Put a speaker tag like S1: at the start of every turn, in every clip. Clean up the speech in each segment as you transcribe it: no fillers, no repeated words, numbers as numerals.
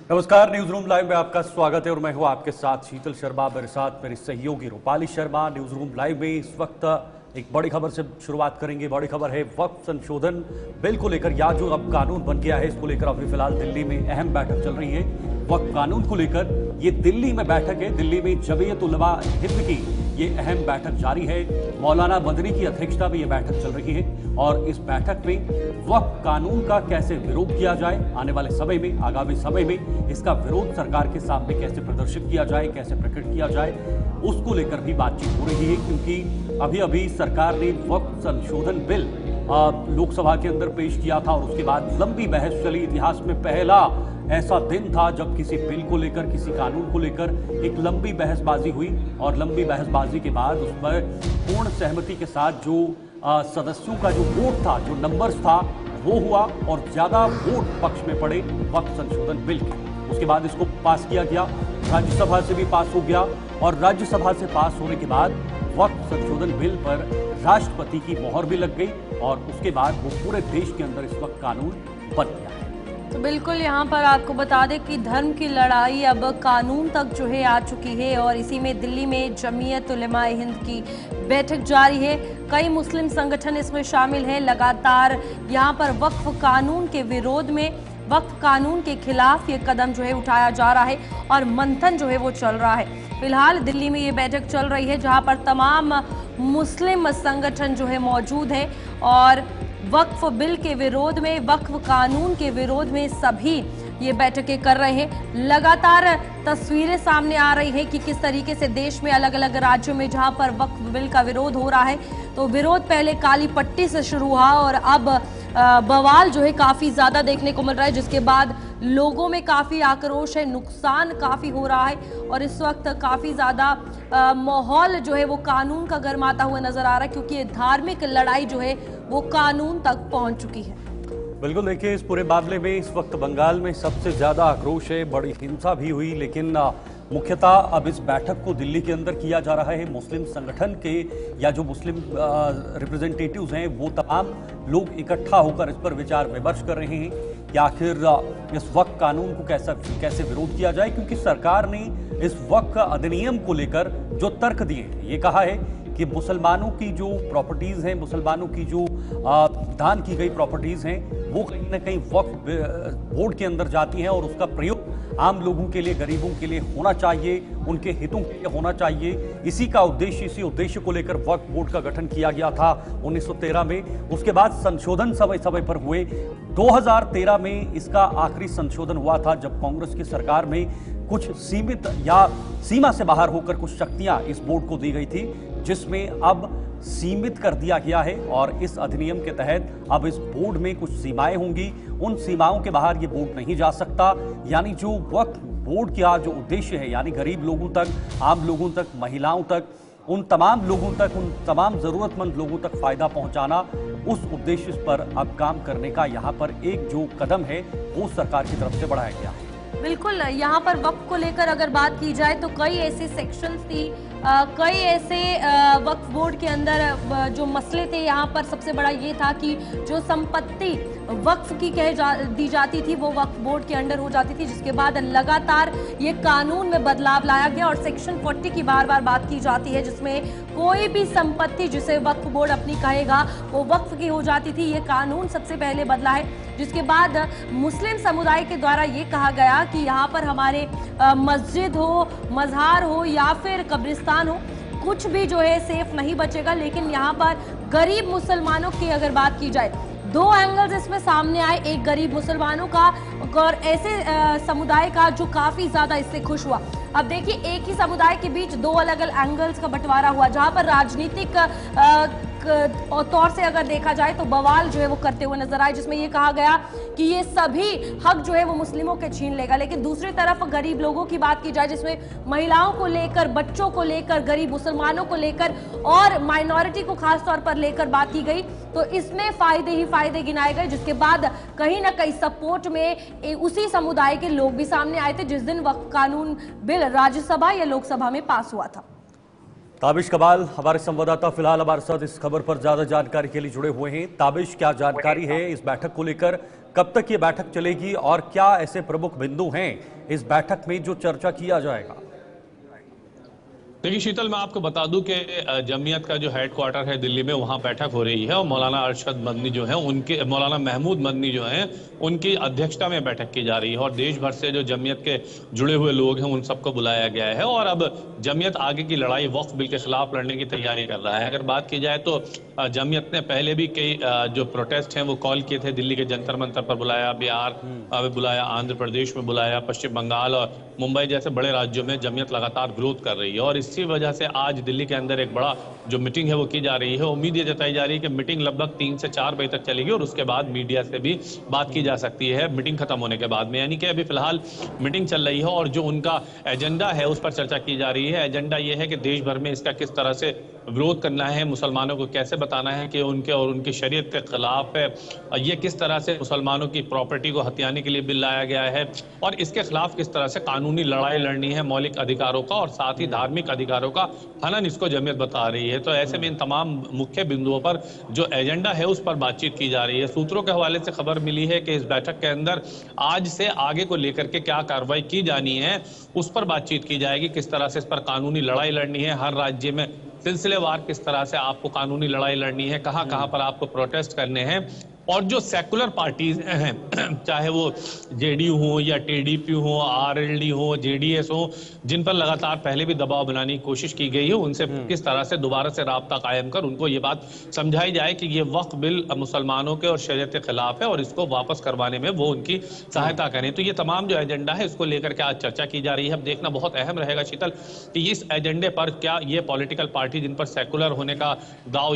S1: नमस्कार, news room live में आपका स्वागत है और मैं हूं आपके साथ शीतल शर्मा। मेरे साथ मेरी सहयोगी Rupali Sharma. News room live में इस वक्त एक बड़ी खबर से शुरुआत करेंगे। बड़ी खबर है वक्फ संशोधन बिल को लेकर, या जो अब कानून बन गया है इसको लेकर अभी फिलहाल दिल्ली में अहम बैठक चल रही है। वक्फ कानून को लेकर ये दिल्ली में बैठक है। दिल्ली में जमीयत उलमा हिंद की ये अहम बैठक जारी है। मौलाना मदनी की अध्यक्षता में ये बैठक चल रही है और इस बैठक में वक्फ कानून का कैसे विरोध किया जाए, आने वाले समय में, आगामी समय में इसका विरोध सरकार के सामने कैसे प्रदर्शित किया जाए, कैसे प्रकट किया जाए, उसको लेकर भी बातचीत हो रही है। क्योंकि अभी अभी सरकार ने वक्फ संशोधन बिल लोकसभा के अंदर पेश किया था और उसके बाद लंबी बहस चली। इतिहास में पहला ऐसा दिन था जब किसी बिल को लेकर, किसी कानून को लेकर एक लंबी बहसबाजी हुई और लंबी बहसबाजी के बाद उस पर पूर्ण सहमति के साथ जो सदस्यों का जो वोट था, जो नंबर्स था, वो हुआ और ज्यादा वोट पक्ष में पड़े वक्फ संशोधन बिल के। उसके बाद इसको पास किया गया, राज्यसभा से भी पास हो गया और राज्यसभा से पास होने के बाद वक्फ संशोधन बिल पर राष्ट्रपति की मोहर भी लग गई और उसके बाद वो पूरे देश के अंदर इस वक्त कानून बन गया है।
S2: तो बिल्कुल यहाँ पर आपको बता दें कि धर्म की लड़ाई अब कानून तक जो है आ चुकी है और इसी में दिल्ली में जमीयत उलमा हिंद की बैठक जारी है। कई मुस्लिम संगठन इसमें शामिल हैं। लगातार यहाँ पर वक्फ कानून के विरोध में, वक्फ कानून के खिलाफ ये कदम जो है उठाया जा रहा है और मंथन जो है वो चल रहा है। फिलहाल दिल्ली में ये बैठक चल रही है जहाँ पर तमाम मुस्लिम संगठन जो है मौजूद हैं और वक्फ बिल के विरोध में, वक्फ कानून के विरोध में सभी ये बैठकें कर रहे हैं। लगातार तस्वीरें सामने आ रही हैं कि किस तरीके से देश में अलग अलग राज्यों में जहां पर वक्फ बिल का विरोध हो रहा है, तो विरोध पहले काली पट्टी से शुरू हुआ और अब बवाल जो है काफ़ी ज़्यादा देखने को मिल रहा है, जिसके बाद लोगों में काफ़ी आक्रोश है, नुकसान काफ़ी हो रहा है और इस वक्त काफ़ी ज़्यादा माहौल जो है वो कानून का गर्माता हुआ नजर आ रहा है क्योंकि ये धार्मिक लड़ाई जो है वो कानून तक पहुंच चुकी है।
S1: बिल्कुल, देखिए इस पूरे मामले में इस वक्त बंगाल में सबसे ज्यादा आक्रोश है। बड़ी हिंसा भी हुई, लेकिन मुख्यतः अब इस बैठक को दिल्ली के अंदर किया जा रहा है। मुस्लिम संगठन के या जो मुस्लिम रिप्रेजेंटेटिव्स हैं वो तमाम लोग इकट्ठा होकर इस पर विचार विमर्श कर रहे हैं कि आखिर इस वक्फ कानून को कैसे विरोध किया जाए। क्योंकि सरकार ने इस वक्फ अधिनियम को लेकर जो तर्क दिए, ये कहा है कि मुसलमानों की जो प्रॉपर्टीज हैं, मुसलमानों की जो दान की गई प्रॉपर्टीज हैं, वो कहीं ना कहीं वक्फ बोर्ड के अंदर जाती हैं और उसका प्रयोग आम लोगों के लिए, गरीबों के लिए होना चाहिए, उनके हितों के लिए होना चाहिए। इसी उद्देश्य को लेकर वक्फ बोर्ड का गठन किया गया था 1913 में। उसके बाद संशोधन समय समय पर हुए। 2013 में इसका आखिरी संशोधन हुआ था जब कांग्रेस की सरकार में कुछ सीमित या सीमा से बाहर होकर कुछ शक्तियां इस बोर्ड को दी गई थी, जिसमें अब सीमित कर दिया गया है और इस अधिनियम के तहत अब इस बोर्ड में कुछ सीमाएं होंगी। उन सीमाओं के बाहर ये बोर्ड नहीं जा सकता। यानी जो वक्फ बोर्ड का जो उद्देश्य है, यानी गरीब लोगों तक, आम लोगों तक, महिलाओं तक, उन तमाम लोगों तक, उन तमाम जरूरतमंद लोगों तक फायदा पहुंचाना, उस उद्देश्य पर अब काम करने का यहाँ पर एक जो कदम है वो सरकार की तरफ से बढ़ाया गया है।
S2: बिल्कुल, यहाँ पर वक्फ को लेकर अगर बात की जाए तो कई ऐसे सेक्शंस थी, कई ऐसे वक्फ बोर्ड के अंदर जो मसले थे। यहाँ पर सबसे बड़ा ये था कि जो संपत्ति वक्फ की दी जाती थी वो वक्फ बोर्ड के अंडर हो जाती थी, जिसके बाद लगातार ये कानून में बदलाव लाया गया और सेक्शन 40 की बार बार बात की जाती है, जिसमें कोई भी संपत्ति जिसे वक्फ बोर्ड अपनी कहेगा वो वक्फ की हो जाती थी। ये कानून सबसे पहले बदला है, जिसके बाद मुस्लिम समुदाय के द्वारा ये कहा गया कि यहाँ पर हमारे मस्जिद हो, मज़ार हो या फिर कब्रिस्तान हो, कुछ भी जो है सेफ नहीं बचेगा। लेकिन यहाँ पर गरीब मुसलमानों की अगर बात की जाए, दो एंगल्स इसमें सामने आए, एक गरीब मुसलमानों का और ऐसे समुदाय का जो काफी ज्यादा इससे खुश हुआ। अब देखिए, एक ही समुदाय के बीच दो अलग अलग एंगल्स का बंटवारा हुआ, जहां पर राजनीतिक तौर से अगर देखा जाए तो बवाल जो है वो करते हुए नजर आए, जिसमें ये कहा गया कि ये सभी हक जो है वो मुस्लिमों के छीन लेगा। लेकिन दूसरी तरफ गरीब लोगों की बात की जाए, जिसमें महिलाओं को लेकर, बच्चों को लेकर, गरीब मुसलमानों को लेकर और माइनॉरिटी को खास तौर पर लेकर बात की गई, तो इसमें फायदे ही फायदे गिनाए गए। जिसके बाद कहीं ना कहीं सपोर्ट में उसी समुदाय के लोग भी सामने आए थे जिस दिन वक्फ कानून बिल राज्यसभा या लोकसभा में पास हुआ था।
S1: ताबिश कमाल हमारे संवाददाता फिलहाल हमारे साथ इस खबर पर ज्यादा जानकारी के लिए जुड़े हुए हैं। ताबिश, क्या जानकारी है इस बैठक को लेकर? कब तक ये बैठक चलेगी और क्या ऐसे प्रमुख बिंदु हैं इस बैठक में जो चर्चा किया जाएगा?
S3: देखिए शीतल, मैं आपको बता दूं कि जमीयत का जो हेडक्वार्टर है दिल्ली में, वहां बैठक हो रही है और मौलाना अरशद मदनी जो है उनके, मौलाना महमूद मदनी जो हैं उनकी अध्यक्षता में बैठक की जा रही है और देश भर से जो जमीयत के जुड़े हुए लोग हैं उन सबको बुलाया गया है। और अब जमीयत आगे की लड़ाई वक्फ बिल के खिलाफ लड़ने की तैयारी कर रहा है। अगर बात की जाए तो जमीयत ने पहले भी कई जो प्रोटेस्ट हैं वो कॉल किए थे। दिल्ली के जंतर मंतर पर बुलाया, बिहार में बुलाया, आंध्र प्रदेश में बुलाया, पश्चिम बंगाल और मुंबई जैसे बड़े राज्यों में जमीयत लगातार विरोध कर रही है और इसी वजह से आज दिल्ली के अंदर एक बड़ा जो मीटिंग है वो की जा रही है। उम्मीद ये जताई जा रही है कि मीटिंग लगभग 3 से 4 बजे तक चलेगी और उसके बाद मीडिया से भी बात की जा सकती है मीटिंग खत्म होने के बाद में। यानी कि अभी फिलहाल मीटिंग चल रही है और जो उनका एजेंडा है उस पर चर्चा की जा रही है। एजेंडा ये है कि देश भर में इसका किस तरह से विरोध करना है, मुसलमानों को कैसे बताना है कि उनके और उनकी शरीयत के खिलाफ है, ये किस तरह से मुसलमानों की प्रॉपर्टी को हथियाने के लिए बिल लाया गया है और इसके खिलाफ किस तरह से कानूनी लड़ाई लड़नी है, मौलिक अधिकारों का और साथ ही धार्मिक अधिकारों का हनन इसको जमीयत बता रही है। तो ऐसे में इन तमाम मुख्य बिंदुओं पर जो एजेंडा है उस पर बातचीत की जा रही है। सूत्रों के हवाले से खबर मिली है कि इस बैठक के अंदर आज से आगे को लेकर के क्या कार्रवाई की जानी है उस पर बातचीत की जाएगी। किस तरह से इस पर कानूनी लड़ाई लड़नी है, हर राज्य में सिलसिलेवार किस तरह से आपको कानूनी लड़ाई लड़नी है, कहां कहां पर आपको प्रोटेस्ट करने हैं। और जो सेकुलर पार्टीज हैं, चाहे वो जेडीयू हो या टीडीपी हो, आरएलडी हो, जेडीएस हो, जिन पर लगातार पहले भी दबाव बनाने की कोशिश की गई है, उनसे किस तरह से दोबारा से राब्ता कायम कर उनको ये बात समझाई जाए कि ये वक्फ बिल मुसलमानों के और शरीयत के खिलाफ है और इसको वापस करवाने में वो उनकी सहायता करें। तो ये तमाम जो एजेंडा है इसको लेकर के आज चर्चा की जा रही है। अब देखना बहुत अहम रहेगा शीतल कि इस एजेंडे पर क्या ये पॉलिटिकल पार्टी जिन पर सेकुलर होने का दाव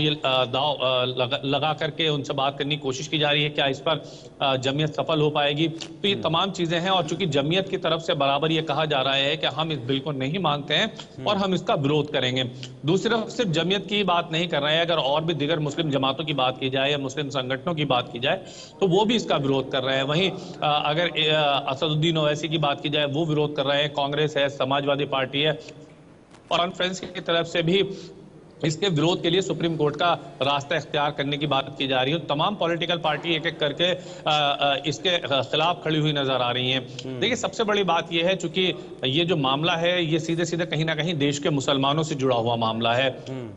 S3: लगा करके उनसे बात करने की कोशिश की जा रही है, क्या इस पर जमीयत सफल हो पाएगी। तो ये तमाम चीजें हैं और चूंकि जमीयत की तरफ से बराबर ये कहा जा रहा है कि हम इस बिल को नहीं मानते हैं और हम इसका विरोध करेंगे। दूसरी तरफ सिर्फ जमीयत की बात नहीं कर रहे हैं, अगर और भी दीगर मुस्लिम जमातों की बात की जाए या मुस्लिम संगठनों की बात की जाए तो वो भी इसका विरोध कर रहे हैं। वहीं अगर असदुद्दीन ओवैसी की बात की जाए वो विरोध कर रहे हैं, कांग्रेस है, समाजवादी पार्टी है और कॉन्फ्रेंस की तरफ से भी इसके विरोध के लिए सुप्रीम कोर्ट का रास्ता इख्तियार करने की बात की जा रही है। तमाम पॉलिटिकल पार्टी एक एक करके इसके खिलाफ खड़ी हुई नजर आ रही हैं। देखिए सबसे बड़ी बात यह है, चूंकि ये जो मामला है ये सीधे सीधे कहीं ना कहीं देश के मुसलमानों से जुड़ा हुआ मामला है।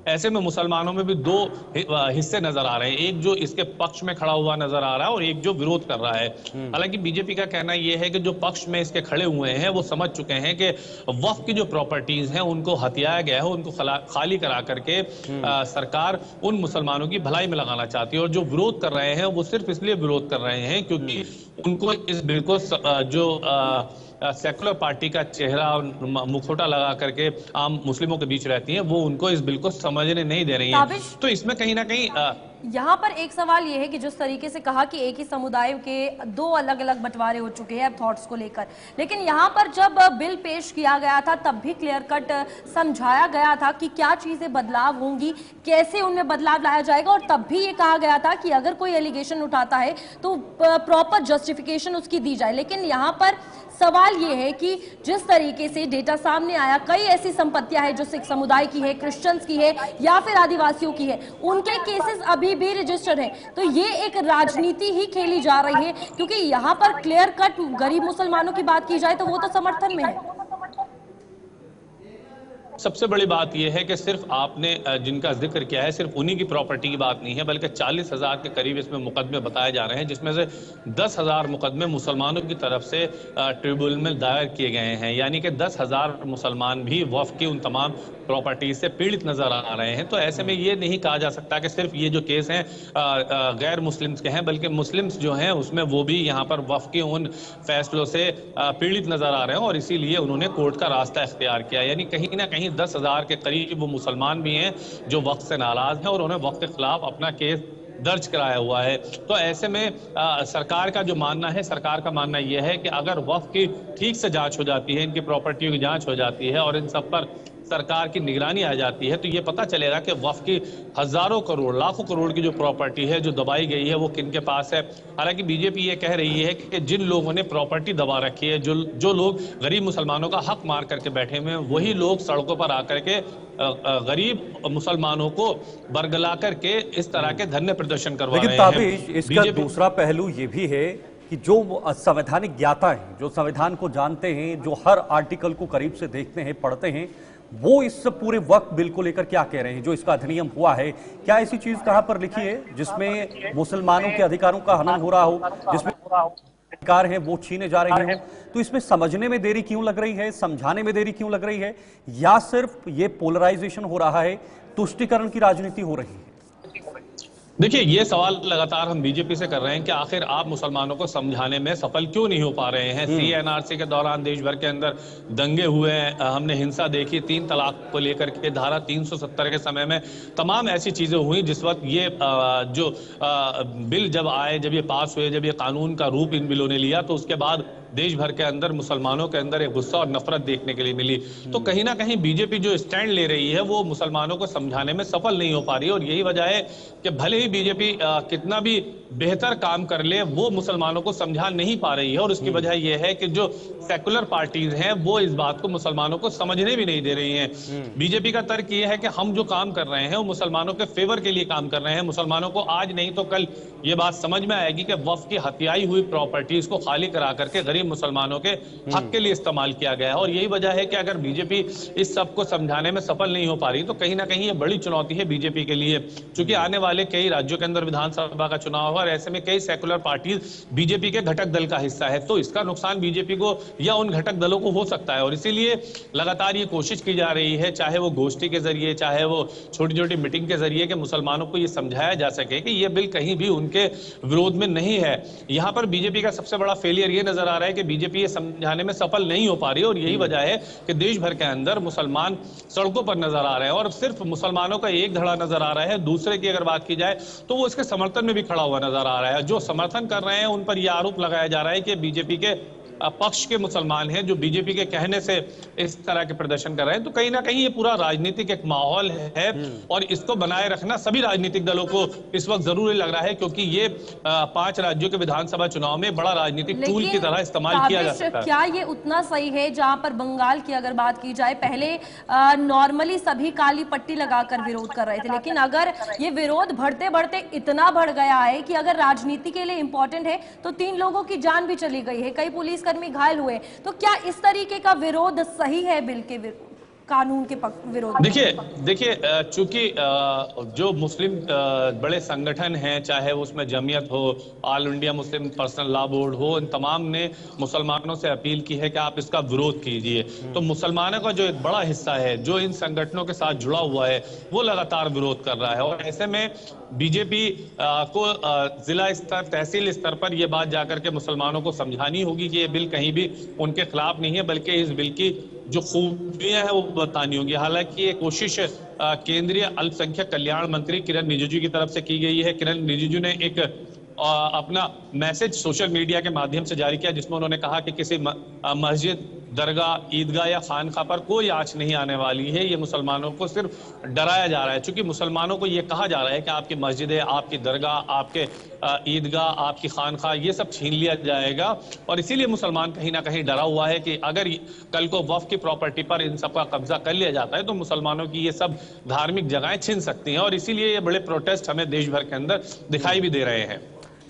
S3: ऐसे में मुसलमानों में भी दो हिस्से नजर आ रहे हैं, एक जो इसके पक्ष में खड़ा हुआ नजर आ रहा है और एक जो विरोध कर रहा है। हालांकि बीजेपी का कहना यह है कि जो पक्ष में इसके खड़े हुए हैं वो समझ चुके हैं कि वक्फ की जो प्रॉपर्टीज हैं उनको हथियाया गया है, उनको खाली करा करके सरकार उन मुसलमानों की भलाई में लगाना चाहती है। और जो विरोध कर रहे हैं वो सिर्फ इसलिए विरोध कर रहे हैं क्योंकि उनको इस बिल को जो सेकुलर पार्टी का चेहरा और मुखौटा लगा करके आम मुस्लिमों के बीच रहती हैं, वो उनको इस बिल को समझने नहीं दे रही हैं। तो इसमें कहीं ना कहीं
S2: यहाँ पर एक सवाल ये है कि जिस तरीके से कहा कि एक ही समुदाय के दो अलग अलग बंटवारे हो चुके हैं थॉट्स को लेकर, लेकिन यहाँ पर जब बिल पेश किया गया था तब भी क्लियर कट समझाया गया था कि क्या चीजें बदलाव होंगी, कैसे उनमें बदलाव लाया जाएगा और तब भी ये कहा गया था कि अगर कोई एलिगेशन उठाता है तो प्रॉपर जस्टिफिकेशन उसकी दी जाए। लेकिन यहाँ पर सवाल ये है कि जिस तरीके से डेटा सामने आया, कई ऐसी संपत्तियां हैं जो सिख समुदाय की है, क्रिश्चियंस की है या फिर आदिवासियों की है, उनके केसेस अभी भी रजिस्टर्ड है। तो ये एक राजनीति ही खेली जा रही है क्योंकि यहाँ पर क्लियर कट गरीब मुसलमानों की बात की जाए तो वो तो समर्थन में है।
S3: सबसे बड़ी बात यह है कि सिर्फ आपने जिनका जिक्र किया है सिर्फ उन्हीं की प्रॉपर्टी की बात नहीं है, बल्कि 40,000 के करीब इसमें मुकदमे बताए जा रहे हैं, जिसमें से 10,000 मुकदमे मुसलमानों की तरफ से ट्रिब्यूनल में दायर किए गए हैं। यानी कि 10,000 मुसलमान भी वक्फ की उन तमाम प्रॉपर्टी से पीड़ित नजर आ रहे हैं। तो ऐसे में ये नहीं कहा जा सकता कि सिर्फ ये जो केस हैं गैर मुस्लिम्स के हैं, बल्कि मुस्लिम्स जो हैं उसमें वो भी यहाँ पर वक्फ के उन फैसलों से पीड़ित नजर आ रहे हैं और इसीलिए उन्होंने कोर्ट का रास्ता इख्तियार किया। यानी कहीं ना कहीं 10,000 के करीब वो मुसलमान भी हैं जो वक्फ से नाराज हैं और उन्होंने वक्फ के खिलाफ अपना केस दर्ज कराया हुआ है। तो ऐसे में सरकार का जो मानना है, सरकार का मानना यह है कि अगर वक्फ की ठीक से जांच हो जाती है, इनकी प्रॉपर्टियों की जांच हो जाती है और इन सब पर सरकार की निगरानी आ जाती है तो ये पता चलेगा कि वक्फ की हजारों करोड़ लाखों करोड़ की जो प्रॉपर्टी है जो दबाई गई है वो किन के पास है। हालांकि बीजेपी ये कह रही है कि जिन लोगों ने प्रॉपर्टी दबा रखी है, जो लोग गरीब मुसलमानों का हक मार करके बैठे हुए हैं, वही लोग सड़कों पर आकर के गरीब मुसलमानों को बरगला करके इस तरह के धरने प्रदर्शन करवा रहे हैं।
S1: लेकिन ताबिश, इसका दूसरा पहलू ये भी है कि जो संवैधानिक ज्ञाता हैं, जो संविधान को जानते हैं, जो हर आर्टिकल को करीब से देखते हैं, पढ़ते हैं, वो इस पूरे वक्फ बिल को लेकर क्या कह रहे हैं? जो इसका अधिनियम हुआ है, क्या ऐसी चीज कहां पर लिखी है जिसमें मुसलमानों के अधिकारों का हनन हो रहा हो, जिसमें अधिकार है वो छीने जा रहे हैं? तो इसमें समझने में देरी क्यों लग रही है, समझाने में देरी क्यों लग रही है, या सिर्फ ये पोलराइजेशन हो रहा है, तुष्टीकरण की राजनीति हो रही है?
S3: देखिए, ये सवाल लगातार हम बीजेपी से कर रहे हैं कि आखिर आप मुसलमानों को समझाने में सफल क्यों नहीं हो पा रहे हैं। CNRC के दौरान देश भर के अंदर दंगे हुए, हमने हिंसा देखी, 3 तलाक को लेकर के धारा 370 के समय में तमाम ऐसी चीजें हुई जिस वक्त ये जो बिल जब आए, जब ये पास हुए, जब ये कानून का रूप इन बिलों ने लिया, तो उसके बाद देश भर के अंदर मुसलमानों के अंदर एक गुस्सा और नफरत देखने के लिए मिली। तो कहीं ना कहीं बीजेपी जो स्टैंड ले रही है वो मुसलमानों को समझाने में सफल नहीं हो पा रही है। और यही वजह है कि भले ही बीजेपी कितना भी बेहतर काम कर ले, वो मुसलमानों को समझा नहीं पा रही है। और उसकी वजह यह है कि जो सेकुलर पार्टीज हैं वो इस बात को मुसलमानों को समझने भी नहीं दे रही हैं। बीजेपी का तर्क यह है कि हम जो काम कर रहे हैं वो मुसलमानों के फेवर के लिए काम कर रहे हैं। मुसलमानों को आज नहीं तो कल ये बात समझ में आएगी कि वक्फ की हत्याई हुई प्रॉपर्टीज को खाली करा करके गरीब मुसलमानों के हक के लिए इस्तेमाल किया गया है। और यही वजह है कि अगर बीजेपी इस सब को समझाने में सफल नहीं हो पा रही तो कहीं ना कहीं ये बड़ी चुनौती है बीजेपी के लिए, क्योंकि आने वाले कई राज्यों के अंदर विधानसभा का चुनाव है और ऐसे में कई सेकुलर पार्टीज बीजेपी के घटक दल का हिस्सा है। तो इसका नुकसान बीजेपी को या उन घटक दलों को हो सकता है। और इसीलिए लगातार ये कोशिश की जा रही है, चाहे वो गोष्ठी के जरिए, चाहे वो छोटी छोटी मीटिंग के जरिए, कि मुसलमानों को ये समझाया जा सके कि ये बिल कहीं भी उनके विरोध में नहीं है। यहां पर बीजेपी का सबसे बड़ा फेलियर ये नजर आ रहा है कि बीजेपी ये समझाने में सफल नहीं हो पा रही। और यही वजह है कि देश भर के अंदर मुसलमान सड़कों पर नजर आ रहे हैं। और सिर्फ मुसलमानों का एक धड़ा नजर आ रहा है, दूसरे की अगर बात की जाए तो वो इसके समर्थन में भी खड़ा हुआ नजर आ रहा है। जो समर्थन कर रहे हैं उन पर यह आरोप लगाया जा रहा है कि बीजेपी के पक्ष के मुसलमान हैं जो बीजेपी के कहने से इस तरह के प्रदर्शन कर रहे हैं। तो कहीं ना कहीं ये पूरा राजनीतिक एक माहौल है और इसको बनाए रखना सभी राजनीतिक दलों को इस वक्त जरूरी लग रहा है, क्योंकि ये 5 राज्यों के विधानसभा चुनाव में बड़ा राजनीतिक टूल की तरह इस्तेमाल किया जा सकता है।
S2: क्या ये उतना सही है? जहां पर बंगाल की अगर बात की जाए, पहले नॉर्मली सभी काली पट्टी लगाकर विरोध कर रहे थे, लेकिन अगर ये विरोध बढ़ते बढ़ते इतना बढ़ गया है कि अगर राजनीति के लिए इंपॉर्टेंट है तो 3 लोगों की जान भी चली गई है, कई पुलिस घायल हुए, तो क्या इस तरीके का विरोध सही है बिल के कानून के विरोध?
S3: देखिए चूंकि जो मुस्लिम बड़े संगठन हैं, चाहे उसमें जमीयत हो, all India Muslim personal law board हो, इन तमाम ने मुसलमानों से अपील की है कि आप इसका विरोध कीजिए। तो मुसलमानों का जो एक बड़ा हिस्सा है जो इन संगठनों के साथ जुड़ा हुआ है वो लगातार विरोध कर रहा है। और ऐसे में बीजेपी को जिला स्तर, तहसील स्तर पर यह बात जाकर के मुसलमानों को समझानी होगी कि ये बिल कहीं भी उनके खिलाफ नहीं है, बल्कि इस बिल की जो खूबियां हैं वो बतानी होगी। हालांकि ये कोशिश केंद्रीय अल्पसंख्यक कल्याण मंत्री किरण रिजिजू की तरफ से की गई है। किरण रिजिजू ने एक अपना मैसेज सोशल मीडिया के माध्यम से जारी किया जिसमें उन्होंने कहा कि किसी मस्जिद, दरगाह, ईदगाह या खानका पर कोई आंच नहीं आने वाली है। ये मुसलमानों को सिर्फ डराया जा रहा है, क्योंकि मुसलमानों को ये कहा जा रहा है कि आपकी मस्जिदें, आपकी दरगाह, आपके ईदगाह, आपकी खानका, ये सब छीन लिया जाएगा। और इसीलिए मुसलमान कहीं ना कहीं डरा हुआ है कि अगर कल को वक्फ की प्रॉपर्टी पर इन सब का कब्जा कर लिया जाता है तो मुसलमानों की ये सब धार्मिक जगहें छिन सकती हैं। और इसीलिए ये बड़े प्रोटेस्ट हमें देश भर के अंदर दिखाई भी दे रहे हैं।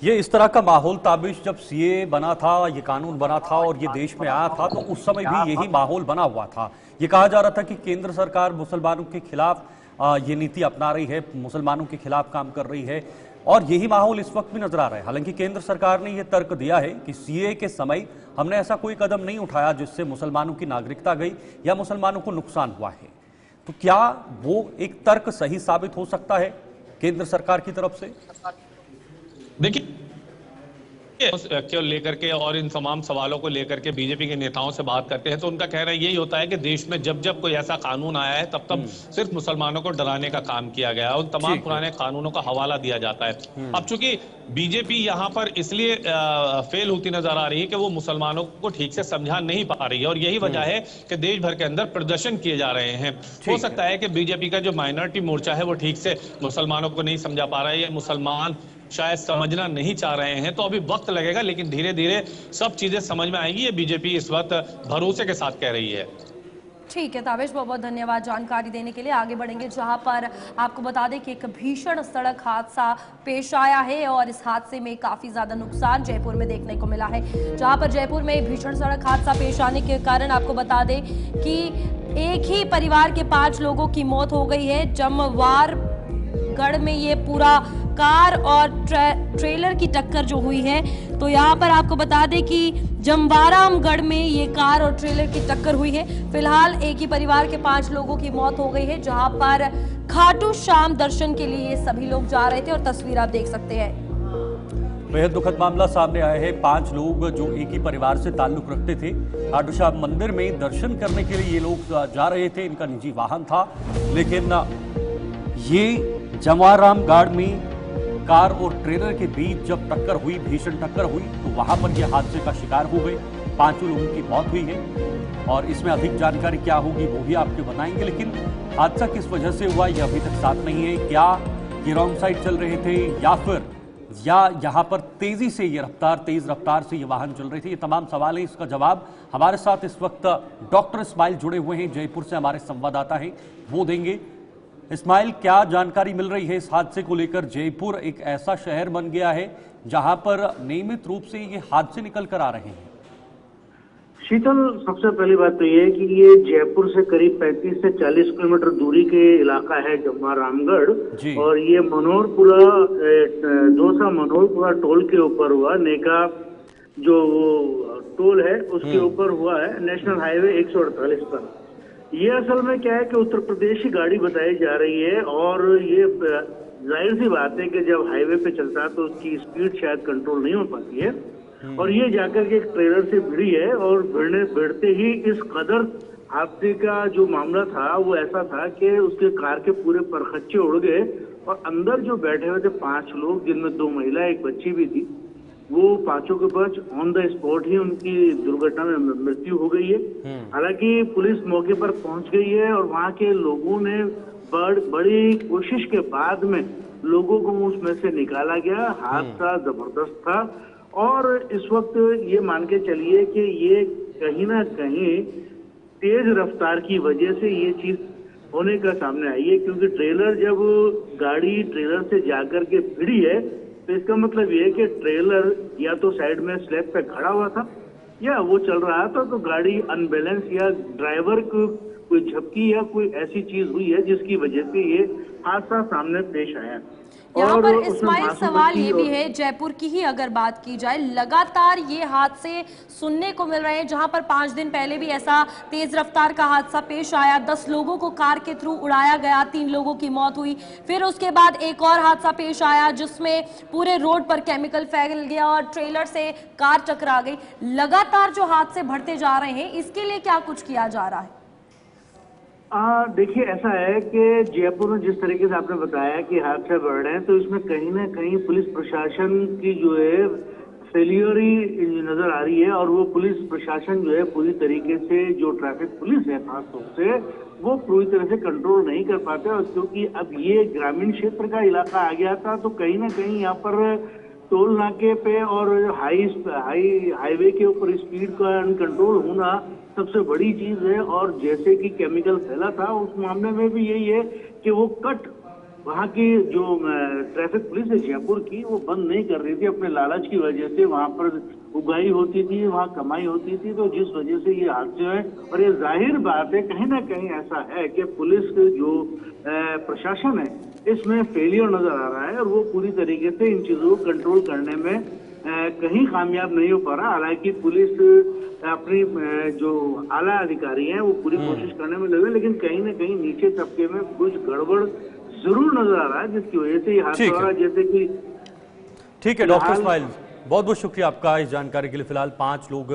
S1: ये इस तरह का माहौल ताबिश जब सीए बना था, ये कानून बना था और ये देश में आया था, तो उस समय भी यही माहौल बना हुआ था। ये कहा जा रहा था कि केंद्र सरकार मुसलमानों के खिलाफ ये नीति अपना रही है, मुसलमानों के खिलाफ काम कर रही है, और यही माहौल इस वक्त भी नजर आ रहा है। हालांकि केंद्र सरकार ने यह तर्क दिया है कि सीए के समय हमने ऐसा कोई कदम नहीं उठाया जिससे मुसलमानों की नागरिकता गई या मुसलमानों को नुकसान हुआ है। तो क्या वो एक तर्क सही साबित हो सकता है केंद्र सरकार की तरफ से?
S3: देखिए, को लेकर के और इन तमाम सवालों को लेकर के बीजेपी के नेताओं से बात करते हैं तो उनका कहना यही होता है कि देश में जब जब कोई ऐसा कानून आया है तब तब सिर्फ मुसलमानों को डराने का काम किया गया है। उन तमाम पुराने कानूनों का हवाला दिया जाता है। अब चूंकि बीजेपी यहाँ पर इसलिए फेल होती नजर आ रही है कि वो मुसलमानों को ठीक से समझा नहीं पा रही है और यही वजह है कि देश भर के अंदर प्रदर्शन किए जा रहे हैं। हो सकता है कि बीजेपी का जो माइनॉरिटी मोर्चा है वो ठीक से मुसलमानों को नहीं समझा पा रहा है या मुसलमान शायद समझना नहीं चाह रहे हैं, तो अभी वक्त लगेगा, लेकिन धीरे धीरे सब चीजें समझ में आएंगी। ये बीजेपी इस वक्त भरोसे के साथ कह रही है।
S2: ठीक है तावेश, बहुत बहुत धन्यवाद जानकारी देने के लिए। आगे बढ़ेंगे जहां पर आपको बता दें कि एक भीषण सड़क हादसा पेश आया है और इस हादसे में काफी ज्यादा नुकसान जयपुर में देखने को मिला है। जहां पर जयपुर में भीषण सड़क हादसा पेश आने के कारण आपको बता दें कि एक ही परिवार के 5 लोगों की मौत हो गई है। जमवार गढ़ में ये पूरा कार और ट्रेलर की टक्कर जो हुई है, तो यहाँ पर आपको बता दें कि जमवारामगढ़ में ये कार और ट्रेलर की टक्कर हुई है। फिलहाल एक ही परिवार के 5 लोगों की मौत हो गई है, जहाँ पर खाटू श्याम दर्शन के लिए ये सभी लोग जा रहे थे और तस्वीर आप देख सकते हैं।
S1: बेहद दुखद मामला सामने आया है। 5 लोग जो एक ही परिवार से ताल्लुक रखते थे, खाटू श्याम मंदिर में दर्शन करने के लिए ये लोग जा रहे थे। इनका निजी वाहन था, लेकिन ये जमवारामगढ़ में कार और ट्रेलर के बीच जब टक्कर हुई, भीषण टक्कर हुई, तो वहां पर यह हादसे का शिकार हो गए। 5 लोगों की मौत हुई है और इसमें अधिक जानकारी क्या होगी वो भी आपको बताएंगे। लेकिन हादसा किस वजह से हुआ यह अभी तक साफ नहीं है। क्या ये रॉन्ग साइड चल रहे थे या यहाँ पर तेज रफ्तार से ये वाहन चल रहे थे, ये तमाम सवाल है। इसका जवाब हमारे साथ इस वक्त डॉक्टर इस्माइल जुड़े हुए हैं, जयपुर से हमारे संवाददाता हैं, वो देंगे। इस्माइल, क्या जानकारी मिल रही है इस हादसे को लेकर? जयपुर एक ऐसा शहर बन गया है जहां पर नियमित रूप से ये हादसे निकल कर आ रहे हैं।
S4: शीतल, सबसे पहली बात तो ये है कि ये जयपुर से करीब 35 से 40 किलोमीटर दूरी के इलाका है जमवारामगढ़, और ये दौसा मनोरपुरा टोल के ऊपर हुआ। नेका जो टोल है उसके ऊपर हुआ है, नेशनल हाईवे 148 पर। ये असल में क्या है कि उत्तर प्रदेश की गाड़ी बताई जा रही है, और ये जाहिर सी बात है कि जब हाईवे पे चलता है तो उसकी स्पीड शायद कंट्रोल नहीं हो पाती है, और ये जाकर के एक ट्रेलर से भिड़ी है, और भिड़ते ही इस कदर हादसे का जो मामला था वो ऐसा था कि उसके कार के पूरे परखच्चे उड़ गए, और अंदर जो बैठे हुए थे 5 लोग, जिनमें 2 महिला एक बच्ची भी थी, वो 5 के 5 ऑन द स्पॉट ही उनकी दुर्घटना में मृत्यु हो गई है। हालांकि पुलिस मौके पर पहुंच गई है और वहां के लोगों ने बड़ी कोशिश के बाद में लोगों को उसमें से निकाला गया। हादसा जबरदस्त था, और इस वक्त ये मान के चलिए कि ये कहीं ना कहीं तेज रफ्तार की वजह से ये चीज होने का सामने आई है, क्योंकि जब गाड़ी ट्रेलर से जाकर के भिड़ी है तो इसका मतलब ये है कि ट्रेलर या तो साइड में स्लैब पे खड़ा हुआ था या वो चल रहा था, तो गाड़ी अनबैलेंस या ड्राइवर को कोई झपकी या कोई ऐसी चीज हुई है जिसकी वजह से ये हादसा सामने पेश आया।
S2: यहाँ पर इस्माइल सवाल ये भी है, जयपुर की ही अगर बात की जाए, लगातार ये हादसे सुनने को मिल रहे हैं, जहां पर 5 दिन पहले भी ऐसा तेज रफ्तार का हादसा पेश आया, 10 लोगों को कार के थ्रू उड़ाया गया, 3 लोगों की मौत हुई। फिर उसके बाद एक और हादसा पेश आया जिसमें पूरे रोड पर केमिकल फैल गया और ट्रेलर से कार टकरा गई। लगातार जो हादसे बढ़ते जा रहे हैं, इसके लिए क्या कुछ किया जा रहा है?
S4: देखिए, ऐसा है कि जयपुर में जिस तरीके से आपने बताया कि हादसे बढ़ रहे हैं, तो इसमें कहीं ना कहीं पुलिस प्रशासन की जो है फेलियर ही नजर आ रही है, और वो पुलिस प्रशासन जो है पूरी तरीके से, जो ट्रैफिक पुलिस है खासतौर से, वो पूरी तरह से कंट्रोल नहीं कर पाते। और क्योंकि अब ये ग्रामीण क्षेत्र का इलाका आ गया था, तो कहीं ना कहीं यहाँ पर टोल नाके पे और हाईवे के ऊपर स्पीड का कंट्रोल होना सबसे बड़ी चीज है। और जैसे कि केमिकल फैला था, उस मामले में भी यही है कि वो कट वहाँ की जो ट्रैफिक पुलिस है जयपुर की, वो बंद नहीं कर रही थी अपने लालच की वजह से। वहाँ पर उगाई होती थी, वहाँ कमाई होती थी, तो जिस वजह से ये हादसे है। और ये जाहिर बात है, कहीं ना कहीं ऐसा है कि पुलिस जो प्रशासन है इसमें फेलियर नजर आ रहा है, और वो पूरी तरीके से इन चीजों को कंट्रोल करने में कहीं कामयाब नहीं हो पा रहा। हालांकि पुलिस अपनी जो आला अधिकारी हैं वो पूरी कोशिश करने में लगे, लेकिन कहीं ना कहीं नीचे तबके में कुछ गड़बड़ जरूर नजर आ रहा है, जिसकी वजह से ये हादसा हो रहा है। जैसे कि
S1: ठीक है डॉक्टर इस्माइल, बहुत बहुत शुक्रिया आपका इस जानकारी के लिए। फिलहाल 5 लोग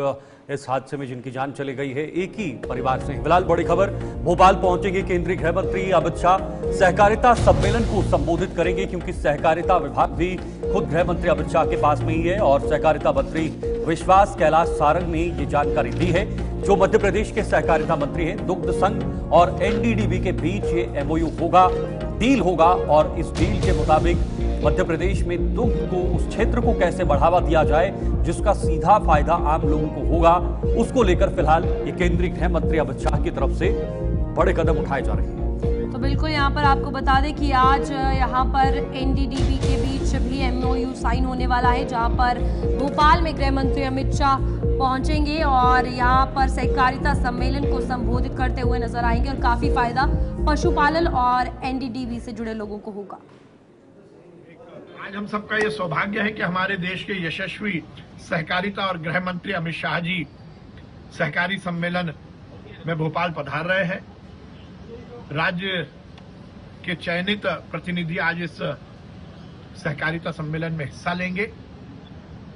S1: इस हादसे में जिनकी जान चली गई है, एक ही परिवार से हैं। फिलहाल बड़ी खबर, भोपाल पहुंचेंगे केंद्रीय गृह मंत्री अमित शाह, सहकारिता सम्मेलन को संबोधित करेंगे, क्योंकि सहकारिता विभाग भी खुद गृह मंत्री अमित शाह के पास में ही है। और सहकारिता मंत्री विश्वास कैलाश सारंग ने ये जानकारी दी है, जो मध्य प्रदेश के सहकारिता मंत्री हैं। दुग्ध संघ और एनडीडीबी के बीच ये एमओयू होगा, डील होगा, और इस डील के मुताबिक मध्य प्रदेश में दुग्ध को, उस क्षेत्र को कैसे बढ़ावा दिया जाए जिसका सीधा फायदा आम लोगों को होगा, उसको लेकर फिलहाल ये केंद्रीय गृह मंत्री अमित शाह की तरफ से बड़े कदम उठाए जा रहे हैं।
S2: तो बिल्कुल यहाँ पर आपको बता दें कि आज यहाँ पर एनडीडीबी के बीच भी एमओयू साइन होने वाला है, जहाँ पर भोपाल में गृह मंत्री अमित शाह पहुंचेंगे और यहाँ पर सहकारिता सम्मेलन को संबोधित करते हुए नजर आएंगे और काफी फायदा पशुपालन और एनडीडीबी से जुड़े लोगों को होगा।
S5: आज हम सबका ये सौभाग्य है कि हमारे देश के यशस्वी सहकारिता और गृह मंत्री अमित शाह जी सहकारी सम्मेलन में भोपाल पधार रहे हैं। राज्य के चयनित प्रतिनिधि आज इस सहकारिता सम्मेलन में हिस्सा लेंगे,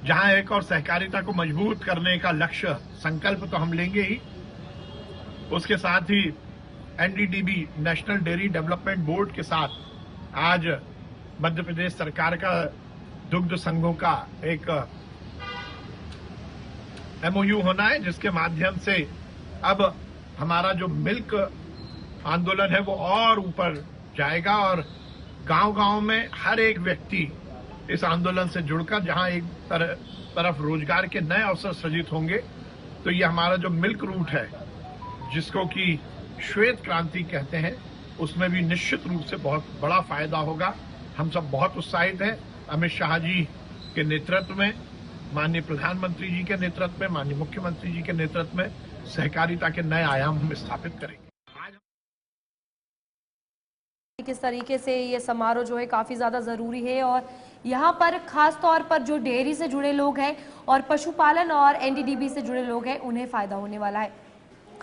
S5: जहां एक और सहकारिता को मजबूत करने का लक्ष्य संकल्प तो हम लेंगे ही, उसके साथ ही NDDB national dairy development board के साथ आज मध्य प्रदेश सरकार का दुग्ध संघों का एक एमओयू होना है, जिसके माध्यम से अब हमारा जो मिल्क आंदोलन है वो और ऊपर जाएगा और गांव-गांव में हर एक व्यक्ति इस आंदोलन से जुड़कर, जहां एक तरफ रोजगार के नए अवसर सृजित होंगे, तो ये हमारा जो मिल्क रूट है, जिसको कि श्वेत क्रांति कहते हैं, उसमें भी निश्चित रूप से बहुत बड़ा फायदा होगा। हम सब बहुत उत्साहित हैं। अमित शाह जी के नेतृत्व में, माननीय प्रधानमंत्री जी के नेतृत्व में, माननीय मुख्यमंत्री जी के नेतृत्व में सहकारिता के नए आयाम हम स्थापित करेंगे।
S2: किस तरीके से ये समारोह जो है काफ़ी ज़्यादा ज़रूरी है और यहाँ पर खास तौर पर जो डेयरी से जुड़े लोग हैं और पशुपालन और एनडीडीबी से जुड़े लोग हैं, उन्हें फ़ायदा होने वाला है।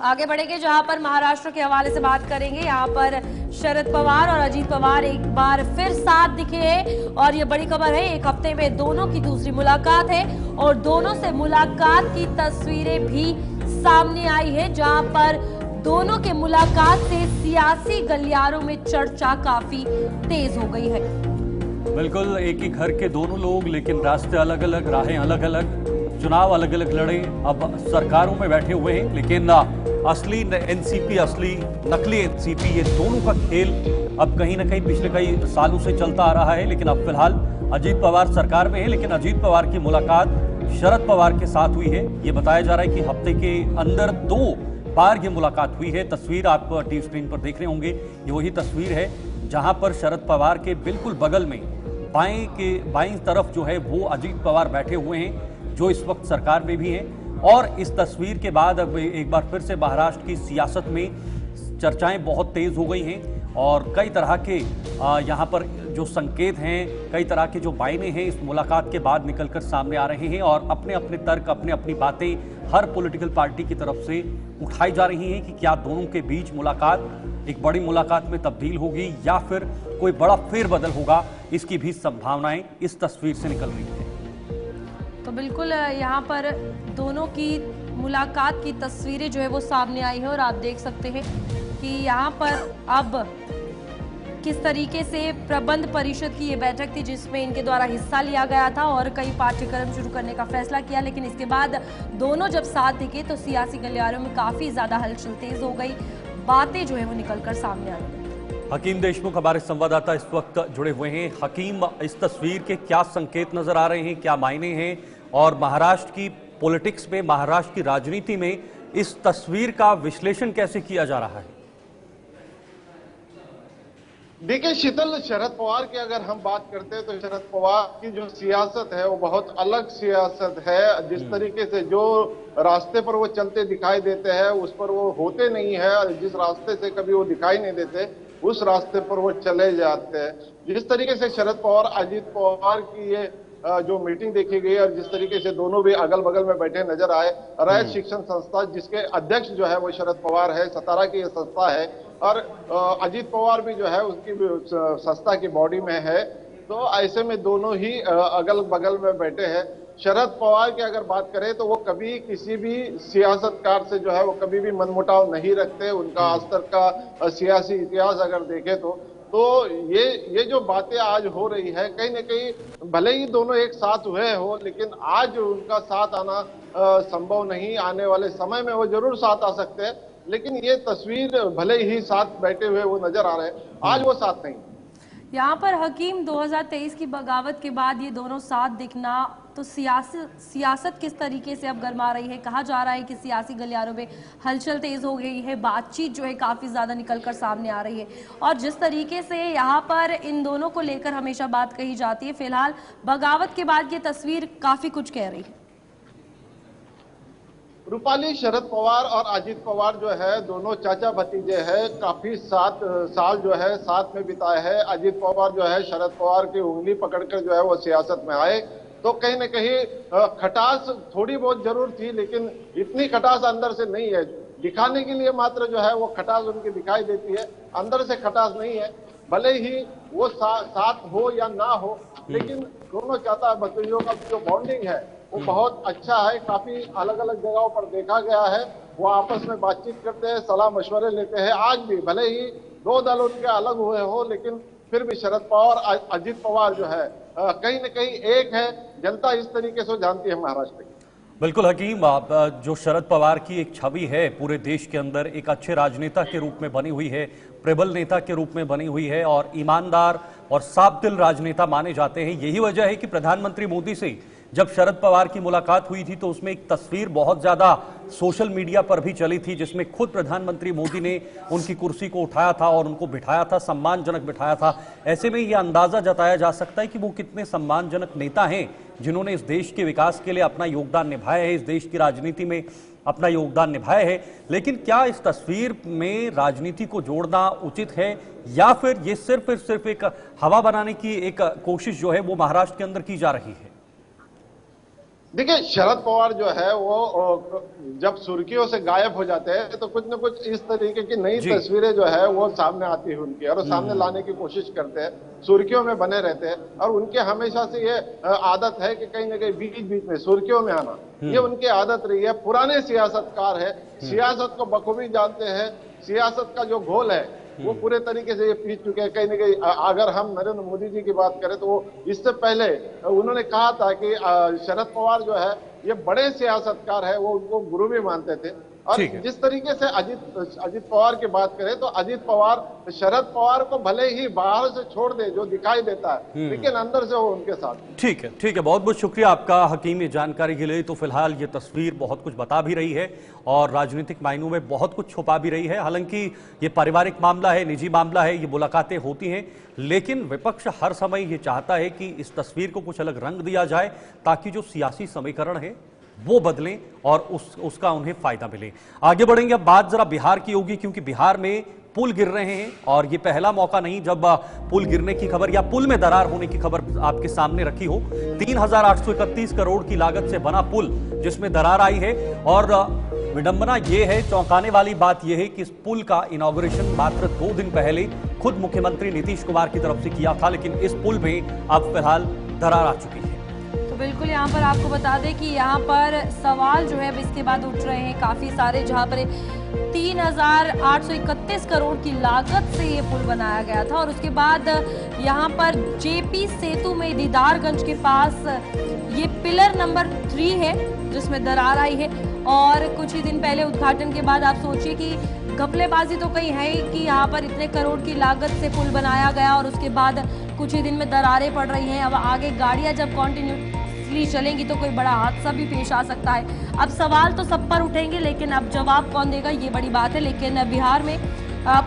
S2: आगे बढ़ेंगे, जहाँ पर महाराष्ट्र के हवाले से बात करेंगे। यहाँ पर शरद पवार और अजीत पवार एक बार फिर साथ दिखे हैं और ये बड़ी खबर है, एक हफ्ते में दोनों की दूसरी मुलाकात है और दोनों से मुलाकात की तस्वीरें भी सामने आई है, जहाँ पर दोनों के मुलाकात से सियासी गलियारों में चर्चा काफी तेज हो गई है।
S1: बिल्कुल, एक ही घर के दोनों लोग, लेकिन रास्ते अलग अलग, राहें अलग अलग, चुनाव अलग अलग लड़े, अब सरकारों में बैठे हुए हैं, लेकिन असली एनसीपी, असली नकली एनसीपी, ये दोनों का खेल अब कहीं ना कहीं पिछले कई सालों से चलता आ रहा है। लेकिन अब फिलहाल अजीत पवार सरकार में है, लेकिन अजीत पवार की मुलाकात शरद पवार के साथ हुई है। ये बताया जा रहा है कि हफ्ते के अंदर 2 बार ये मुलाकात हुई है। तस्वीर आप टीवी स्क्रीन पर देख रहे होंगे, ये वही तस्वीर है जहां पर शरद पवार के बिल्कुल बगल में बाईं तरफ जो है वो अजीत पवार बैठे हुए हैं, जो इस वक्त सरकार में भी हैं। और इस तस्वीर के बाद अब एक बार फिर से महाराष्ट्र की सियासत में चर्चाएं बहुत तेज हो गई हैं और कई तरह के यहाँ पर जो संकेत हैं, कई तरह के जो मायने हैं इस मुलाकात के बाद निकलकर सामने आ रहे हैं और अपने अपने तर्क, अपने अपनी बातें हर पॉलिटिकल पार्टी की तरफ से उठाई जा रही हैं कि क्या दोनों के बीच मुलाकात एक बड़ी मुलाकात में तब्दील होगी या फिर कोई बड़ा फेरबदल होगा। इसकी भी संभावनाएं इस तस्वीर से निकल रही हैं।
S2: तो बिल्कुल यहाँ पर दोनों की मुलाकात की तस्वीरें जो है वो सामने आई है और आप देख सकते हैं कि यहाँ पर अब किस तरीके से प्रबंध परिषद की ये बैठक थी जिसमें इनके द्वारा हिस्सा लिया गया था और कई पाठ्यक्रम शुरू करने का फैसला किया, लेकिन इसके बाद दोनों जब साथ दिखे तो सियासी गलियारों में काफी ज्यादा हलचल तेज हो गई, बातें जो है वो निकलकर सामने आ गई।
S1: हकीम देशमुख हमारे संवाददाता इस वक्त जुड़े हुए हैं। हकीम, इस तस्वीर के क्या संकेत नजर आ रहे हैं, क्या मायने हैं और महाराष्ट्र की पॉलिटिक्स में, महाराष्ट्र की राजनीति में इस तस्वीर का विश्लेषण कैसे किया जा रहा है?
S6: देखिए शीतल, शरद पवार की अगर हम बात करते हैं तो शरद पवार की जो सियासत है वो बहुत अलग सियासत है। जिस तरीके से जो रास्ते पर वो चलते दिखाई देते हैं उस पर वो होते नहीं है और जिस रास्ते से कभी वो दिखाई नहीं देते उस रास्ते पर वो चले जाते हैं। जिस तरीके से शरद पवार अजीत पवार की ये जो मीटिंग देखी गई और जिस तरीके से दोनों भी अगल बगल में बैठे नजर आए, रैयत शिक्षण संस्था जिसके अध्यक्ष जो है वो शरद पवार है, सतारा की ये संस्था है और अजीत पवार भी जो है उसकी संस्था की बॉडी में है, तो ऐसे में दोनों ही अगल बगल में बैठे हैं। शरद पवार की अगर बात करें तो वो कभी किसी भी सियासतकार से जो है वो कभी भी मनमुटाव नहीं रखते। उनका आज तक का सियासी इतिहास अगर देखें तो ये जो बातें आज हो रही है, कहीं ना कहीं भले ही दोनों एक साथ हुए हो, लेकिन आज उनका साथ आना संभव नहीं। आने वाले समय में वो जरूर साथ आ सकते हैं, लेकिन ये तस्वीर भले ही साथ बैठे हुए वो नजर आ रहे हैं, आज वो साथ नहीं।
S2: यहाँ पर हकीम 2023 की बगावत के बाद ये दोनों साथ दिखना, तो सियासत किस तरीके से अब गर्मा रही है। कहा जा रहा है कि सियासी गलियारों में हलचल तेज हो गई है, बातचीत जो है काफ़ी ज़्यादा निकलकर सामने आ रही है, और जिस तरीके से यहाँ पर इन दोनों को लेकर हमेशा बात कही जाती है, फिलहाल बगावत के बाद ये तस्वीर काफ़ी कुछ कह रही है।
S6: रूपाली, शरद पवार और अजित पवार जो है दोनों चाचा भतीजे हैं, काफी 7 साल जो है साथ में बिताए हैं। अजित पवार जो है शरद पवार की उंगली पकड़कर जो है वो सियासत में आए, तो कहीं न कहीं खटास थोड़ी बहुत जरूर थी, लेकिन इतनी खटास अंदर से नहीं है। दिखाने के लिए मात्र जो है वो खटास उनकी दिखाई देती है, अंदर से खटास नहीं है। भले ही वो साथ हो या ना हो, लेकिन दोनों चाचा भतीजों का जो बॉन्डिंग है वो बहुत अच्छा है। काफी अलग अलग जगहों पर देखा गया है, वो आपस में बातचीत करते हैं, सलाह मशवरे लेते हैं। आज भी भले ही 2 दल उनके अलग हुए हो, लेकिन फिर भी शरद पवार अजित पवार जो है कहीं न कहीं एक है। जनता इस तरीके से जानती है महाराष्ट्र की।
S1: बिल्कुल हकीम, जो शरद पवार की एक छवि है पूरे देश के अंदर एक अच्छे राजनेता के रूप में बनी हुई है, प्रबल नेता के रूप में बनी हुई है और ईमानदार और साफ दिल राजनेता माने जाते हैं। यही वजह है कि प्रधानमंत्री मोदी से जब शरद पवार की मुलाकात हुई थी तो उसमें एक तस्वीर बहुत ज्यादा सोशल मीडिया पर भी चली थी, जिसमें खुद प्रधानमंत्री मोदी ने उनकी कुर्सी को उठाया था और उनको बिठाया था, सम्मानजनक बिठाया था। ऐसे में यह अंदाजा जताया जा सकता है कि वो कितने सम्मानजनक नेता हैं, जिन्होंने इस देश के विकास के लिए अपना योगदान निभाया है, इस देश की राजनीति में अपना योगदान निभाया है। लेकिन क्या इस तस्वीर में राजनीति को जोड़ना उचित है, या फिर ये सिर्फ एक हवा बनाने की एक कोशिश जो है वो महाराष्ट्र के अंदर की जा रही है?
S6: देखिए, शरद पवार जो है वो जब सुर्खियों से गायब हो जाते हैं तो कुछ न कुछ इस तरीके की नई तस्वीरें जो है वो सामने आती है उनकी, और सामने लाने की कोशिश करते हैं, सुर्खियों में बने रहते हैं। और उनके हमेशा से ये आदत है कि कहीं ना कहीं बीच बीच में सुर्खियों में आना, ये उनकी आदत रही है। पुराने सियासतकार है, सियासत को बखूबी जानते हैं, सियासत का जो घोल है वो पूरे तरीके से ये पीस चुके हैं। कहीं ना कहीं अगर हम नरेंद्र मोदी जी की बात करें तो वो इससे पहले उन्होंने कहा था कि शरद पवार जो है ये बड़े सियासतकार है, वो उनको गुरु भी मानते थे। और जिस तरीके से अजित पवार की बात करें तो अजित पवार शरद पवार को भले ही बाहर से छोड़ दे, जो दिखाई देता है, लेकिन अंदर से वो उनके साथ। ठीक
S1: है, बहुत बहुत शुक्रिया आपका हकीम ये जानकारी के लिए। तो फिलहाल ये तस्वीर बहुत कुछ बता भी रही है और राजनीतिक मायनों में बहुत कुछ छुपा भी रही है। हालांकि ये पारिवारिक मामला है, निजी मामला है, ये मुलाकातें होती हैं, लेकिन विपक्ष हर समय ये चाहता है कि इस तस्वीर को कुछ अलग रंग दिया जाए ताकि जो सियासी समीकरण है वो बदलें और उसका उन्हें फायदा मिले। आगे बढ़ेंगे, अब बात जरा बिहार की होगी, क्योंकि बिहार में पुल गिर रहे हैं और ये पहला मौका नहीं जब पुल गिरने की खबर या पुल में दरार होने की खबर आपके सामने रखी हो। 3,831 करोड़ की लागत से बना पुल जिसमें दरार आई है, और विडंबना ये है, चौंकाने वाली बात यह है कि इस पुल का इनॉग्रेशन मात्र 2 दिन पहले खुद मुख्यमंत्री नीतीश कुमार की तरफ से किया था, लेकिन इस पुल में अब फिलहाल दरार आ चुकी है।
S2: बिल्कुल, यहाँ पर आपको बता दें कि यहाँ पर सवाल जो है अब इसके बाद उठ रहे हैं काफ़ी सारे, जहाँ पर 3,831 करोड़ की लागत से ये पुल बनाया गया था, और उसके बाद यहाँ पर जेपी सेतु में दीदारगंज के पास ये पिलर नंबर 3 है जिसमें दरार आई है। और कुछ ही दिन पहले उद्घाटन के बाद आप सोचिए कि घपलेबाजी तो कहीं है ही कि यहाँ पर इतने करोड़ की लागत से पुल बनाया गया और उसके बाद कुछ ही दिन में दरारें पड़ रही हैं। अब आगे गाड़ियाँ जब कंटिन्यूसली चलेंगी तो कोई बड़ा हादसा भी पेश आ सकता है। अब सवाल तो सब पर उठेंगे, लेकिन अब जवाब कौन देगा ये बड़ी बात है। लेकिन बिहार में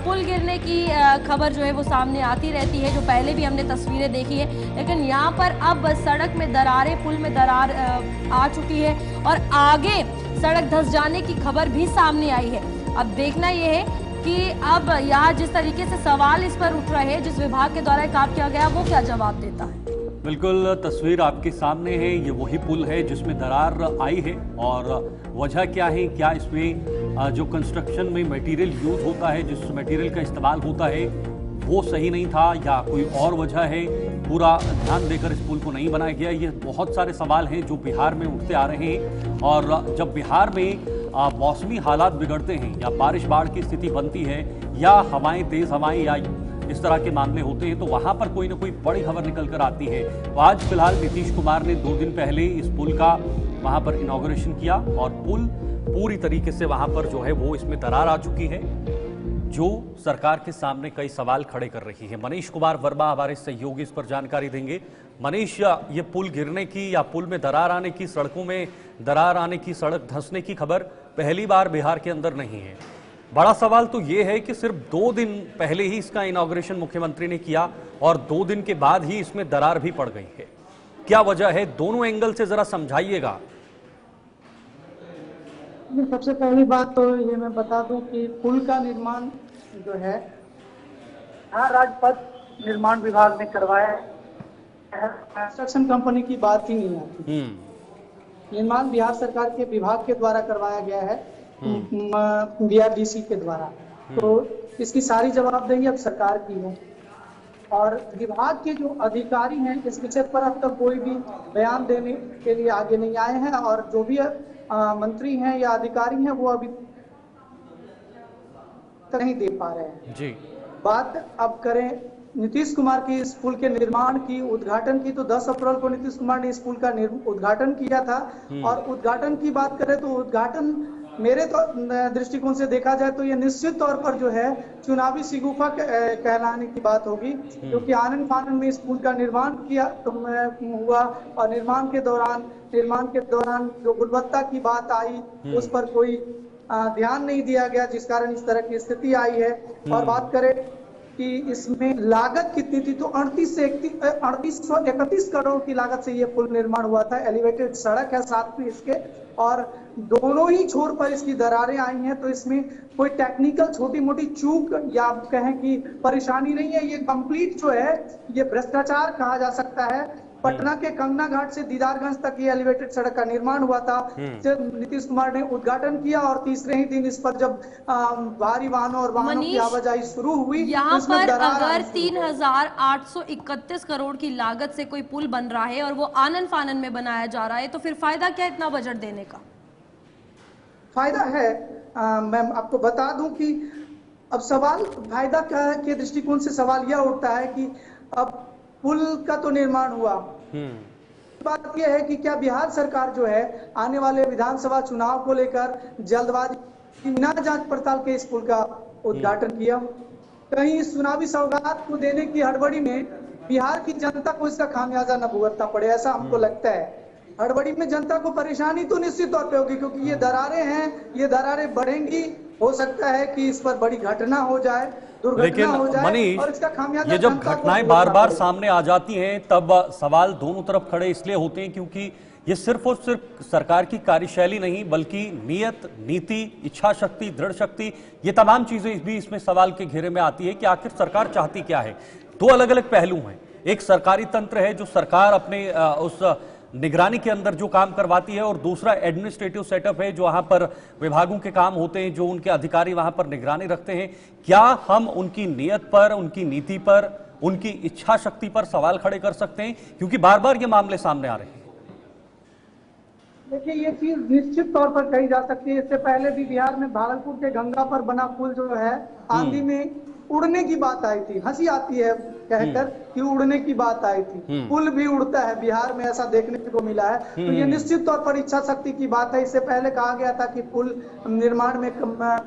S2: पुल गिरने की खबर जो है वो सामने आती रहती है, जो पहले भी हमने तस्वीरें देखी है, लेकिन यहाँ पर अब सड़क में दरारें, पुल में दरार आ चुकी है और आगे सड़क धंस जाने की खबर भी सामने आई है। अब देखना यह है कि अब यहाँ जिस तरीके से सवाल इस पर उठ रहे हैं, जिस विभाग के द्वारा काम किया गया, वो क्या जवाब देता है।
S1: बिल्कुल, तस्वीर आपके सामने है, ये वही पुल है जिसमें दरार आई है, और वजह क्या है, क्या इसमें जो कंस्ट्रक्शन में मटेरियल यूज होता है, जिस मटेरियल का इस्तेमाल होता है वो सही नहीं था, या कोई और वजह है, पूरा ध्यान देकर इस पुल को नहीं बनाया गया। ये बहुत सारे सवाल हैं जो बिहार में उठते आ रहे हैं। और जब बिहार में मौसमी हालात बिगड़ते हैं या बारिश बाढ़ की स्थिति बनती है या हवाएं, तेज हवाएं या इस तरह के मामले होते हैं, तो वहां पर कोई ना कोई बड़ी खबर निकल कर आती है। तो आज फिलहाल नीतीश कुमार ने 2 दिन पहले इस पुल का वहां पर इनॉग्रेशन किया और पुल पूरी तरीके से वहां पर जो है वो इसमें दरार आ चुकी है, जो सरकार के सामने कई सवाल खड़े कर रही है। मनीष कुमार वर्मा हमारे सहयोगी इस पर जानकारी देंगे। मनीष, ये पुल गिरने की या पुल में दरार आने की, सड़कों में दरार आने की, सड़क धंसने की खबर पहली बार बिहार के अंदर नहीं है। बड़ा सवाल तो ये है कि सिर्फ 2 दिन पहले ही इसका इनॉग्रेशन मुख्यमंत्री ने किया और 2 दिन के बाद ही इसमें दरार भी पड़ गई है। क्या वजह है? दोनों एंगल से जरा समझाइएगा।
S7: सबसे पहली बात तो ये मैं बता दूं कि पुल का निर्माण जो है राजपथ निर्माण विभाग ने करवाया है। कंस्ट्रक्शन कंपनी की बात ही नहीं आती। निर्माण बिहार सरकार के विभाग के द्वारा करवाया गया है, BRDC के द्वारा। तो इसकी सारी जवाबदेही अब सरकार की है और विभाग के जो अधिकारी हैं इस विषय पर अब तक कोई भी बयान देने के लिए आगे नहीं आए हैं और जो भी मंत्री हैं या अधिकारी हैं वो अभी नहीं दे पा रहे हैं
S1: जी।
S7: बात अब करें नीतीश कुमार की इस पुल के निर्माण की, उद्घाटन की, तो 10 अप्रैल को नीतीश कुमार ने इस पुल का उद्घाटन किया था। और उद्घाटन की बात करें तो उद्घाटन मेरे तो दृष्टिकोण से देखा जाए तो ये निश्चित तौर पर जो है चुनावी शिगुफा कहलाने की बात होगी, क्योंकि आनन फानन में इस पुल का निर्माण किया हुआ और निर्माण के दौरान जो गुणवत्ता की बात आई उस पर कोई ध्यान नहीं दिया गया, जिस कारण इस तरह की स्थिति आई है। और बात करें कि इसमें लागत कितनी थी तो 3831 करोड़ की लागत से ये पुल निर्माण हुआ था। एलिवेटेड सड़क है साथ में इसके और दोनों ही छोर पर इसकी दरारें आई हैं, तो इसमें कोई टेक्निकल छोटी मोटी चूक या आप कहें कि परेशानी नहीं है। ये कंप्लीट जो है ये भ्रष्टाचार कहा जा सकता है। पटना के कंगना घाट से दीदारगंज तक ये एलिवेटेड सड़क का निर्माण हुआ था। जब नीतीश कुमार ने उद्घाटन किया और तीसरे ही दिन इस पर जब भारी वाहनों और वाहनों की आवाजाही शुरू हुई,
S2: यहाँ पर अगर 3831 करोड़ की लागत से कोई पुल बन रहा है और वो आनन फानन में बनाया जा रहा है, तो फिर फायदा क्या इतना बजट देने का?
S7: फायदा है। मैं आपको बता दूं कि अब सवाल फायदा के दृष्टिकोण से सवाल यह उठता है कि अब पुल का तो निर्माण हुआ, बात यह है कि क्या बिहार सरकार जो है आने वाले विधानसभा चुनाव को लेकर जल्दबाजी बिना जांच पड़ताल के इस पुल का उद्घाटन किया? कहीं इस चुनावी सौगात को देने की हड़बड़ी में बिहार की जनता को इसका खामियाजा न भुगतना पड़े, ऐसा हमको लगता है। हड़बड़ी में जनता को परेशानी तो निश्चित तौर पे होगी, क्योंकि ये दरारें हैं, ये दरारें बढ़ेंगी, हो सकता है कि इस पर बड़ी घटना हो जाए,
S1: लेकिन मनीष, ये जब घटनाएं बार बार सामने आ जाती हैं तब सवाल दोनों तरफ खड़े इसलिए होते हैं क्योंकि ये सिर्फ और सिर्फ सरकार की कार्यशैली नहीं बल्कि नियत, नीति, इच्छा शक्ति, दृढ़ शक्ति, ये तमाम चीजें भी इसमें सवाल के घेरे में आती है कि आखिर सरकार चाहती क्या है। 2 अलग अलग पहलू हैं। एक सरकारी तंत्र है जो सरकार अपने उस निगरानी के अंदर जो काम करवाती है और दूसरा एडमिनिस्ट्रेटिव सेटअप है जो वहां पर विभागों के काम होते हैं, जो उनके अधिकारी वहां पर निगरानी रखते हैं। क्या हम उनकी नीयत पर, उनकी नीति पर, उनकी इच्छा शक्ति पर सवाल खड़े कर सकते हैं? क्योंकि बार बार ये मामले सामने आ रहे हैं।
S7: देखिए, ये चीज निश्चित तौर पर कही जा सकती है। इससे पहले भी बिहार में भागलपुर के गंगा पर बना पुल जो है आंधी में उड़ने की बात आई थी। हंसी आती है कहकर कि उड़ने की बात आई थी, पुल भी उड़ता है बिहार में, ऐसा देखने को मिला है। तो ये निश्चित तौर पर इच्छा शक्ति की बात है। इससे पहले कहा गया था कि पुल निर्माण में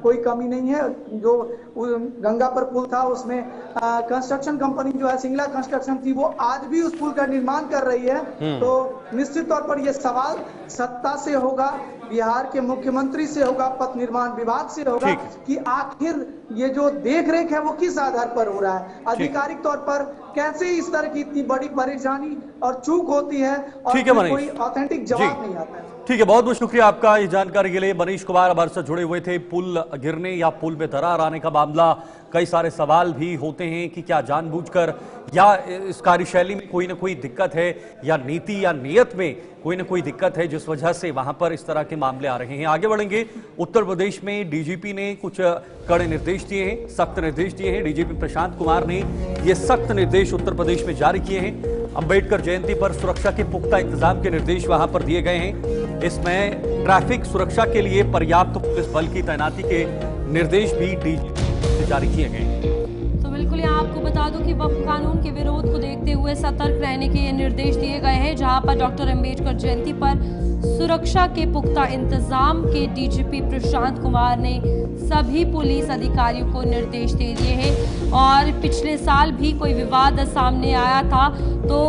S7: कोई कमी नहीं है। जो गंगा पर पुल था उसमें कंस्ट्रक्शन कंपनी जो है सिंगला कंस्ट्रक्शन थी, वो आज भी उस पुल का निर्माण कर रही है। तो निश्चित तौर पर यह सवाल सत्ता से होगा, बिहार के मुख्यमंत्री से होगा, पथ निर्माण विभाग से होगा कि आखिर ये जो देख रेख है वो किस आधार पर हो रहा है। आधिकारिक तौर पर कैसे इस तरह की इतनी बड़ी परेशानी और चूक होती है और कोई ऑथेंटिक जवाब नहीं आता है।
S1: ठीक है, बहुत बहुत शुक्रिया आपका इस जानकारी के लिए। मनीष कुमार हमारे साथ जुड़े हुए थे। पुल गिरने या पुल में दरार आने का मामला, कई सारे सवाल भी होते हैं कि क्या जानबूझकर या इस कार्यशैली में कोई ना कोई दिक्कत है या नीति या नियत में कोई ना कोई दिक्कत है जिस वजह से वहां पर इस तरह के मामले आ रहे हैं। आगे बढ़ेंगे। उत्तर प्रदेश में डीजीपी ने कुछ कड़े निर्देश दिए हैं, सख्त निर्देश दिए हैं। डीजीपी प्रशांत कुमार ने ये सख्त निर्देश उत्तर प्रदेश में जारी किए हैं। अंबेडकर जयंती पर सुरक्षा के पुख्ता इंतजाम के निर्देश वहां पर दिए गए हैं। इसमें ट्रैफिक सुरक्षा के लिए पर्याप्त पुलिस बल की तैनाती के निर्देश भी डीजीपी से जारी किए गए हैं।
S2: तो बिल्कुल यहाँ आपको बता दूं कि वक्फ कानून के विरोध को देखते हुए सतर्क रहने के ये निर्देश दिए गए हैं, जहां पर डॉक्टर अंबेडकर जयंती पर सुरक्षा के पुख्ता इंतजाम के डीजीपी प्रशांत कुमार ने सभी पुलिस अधिकारियों को निर्देश दे दिए हैं। और पिछले साल भी कोई विवाद सामने आया था तो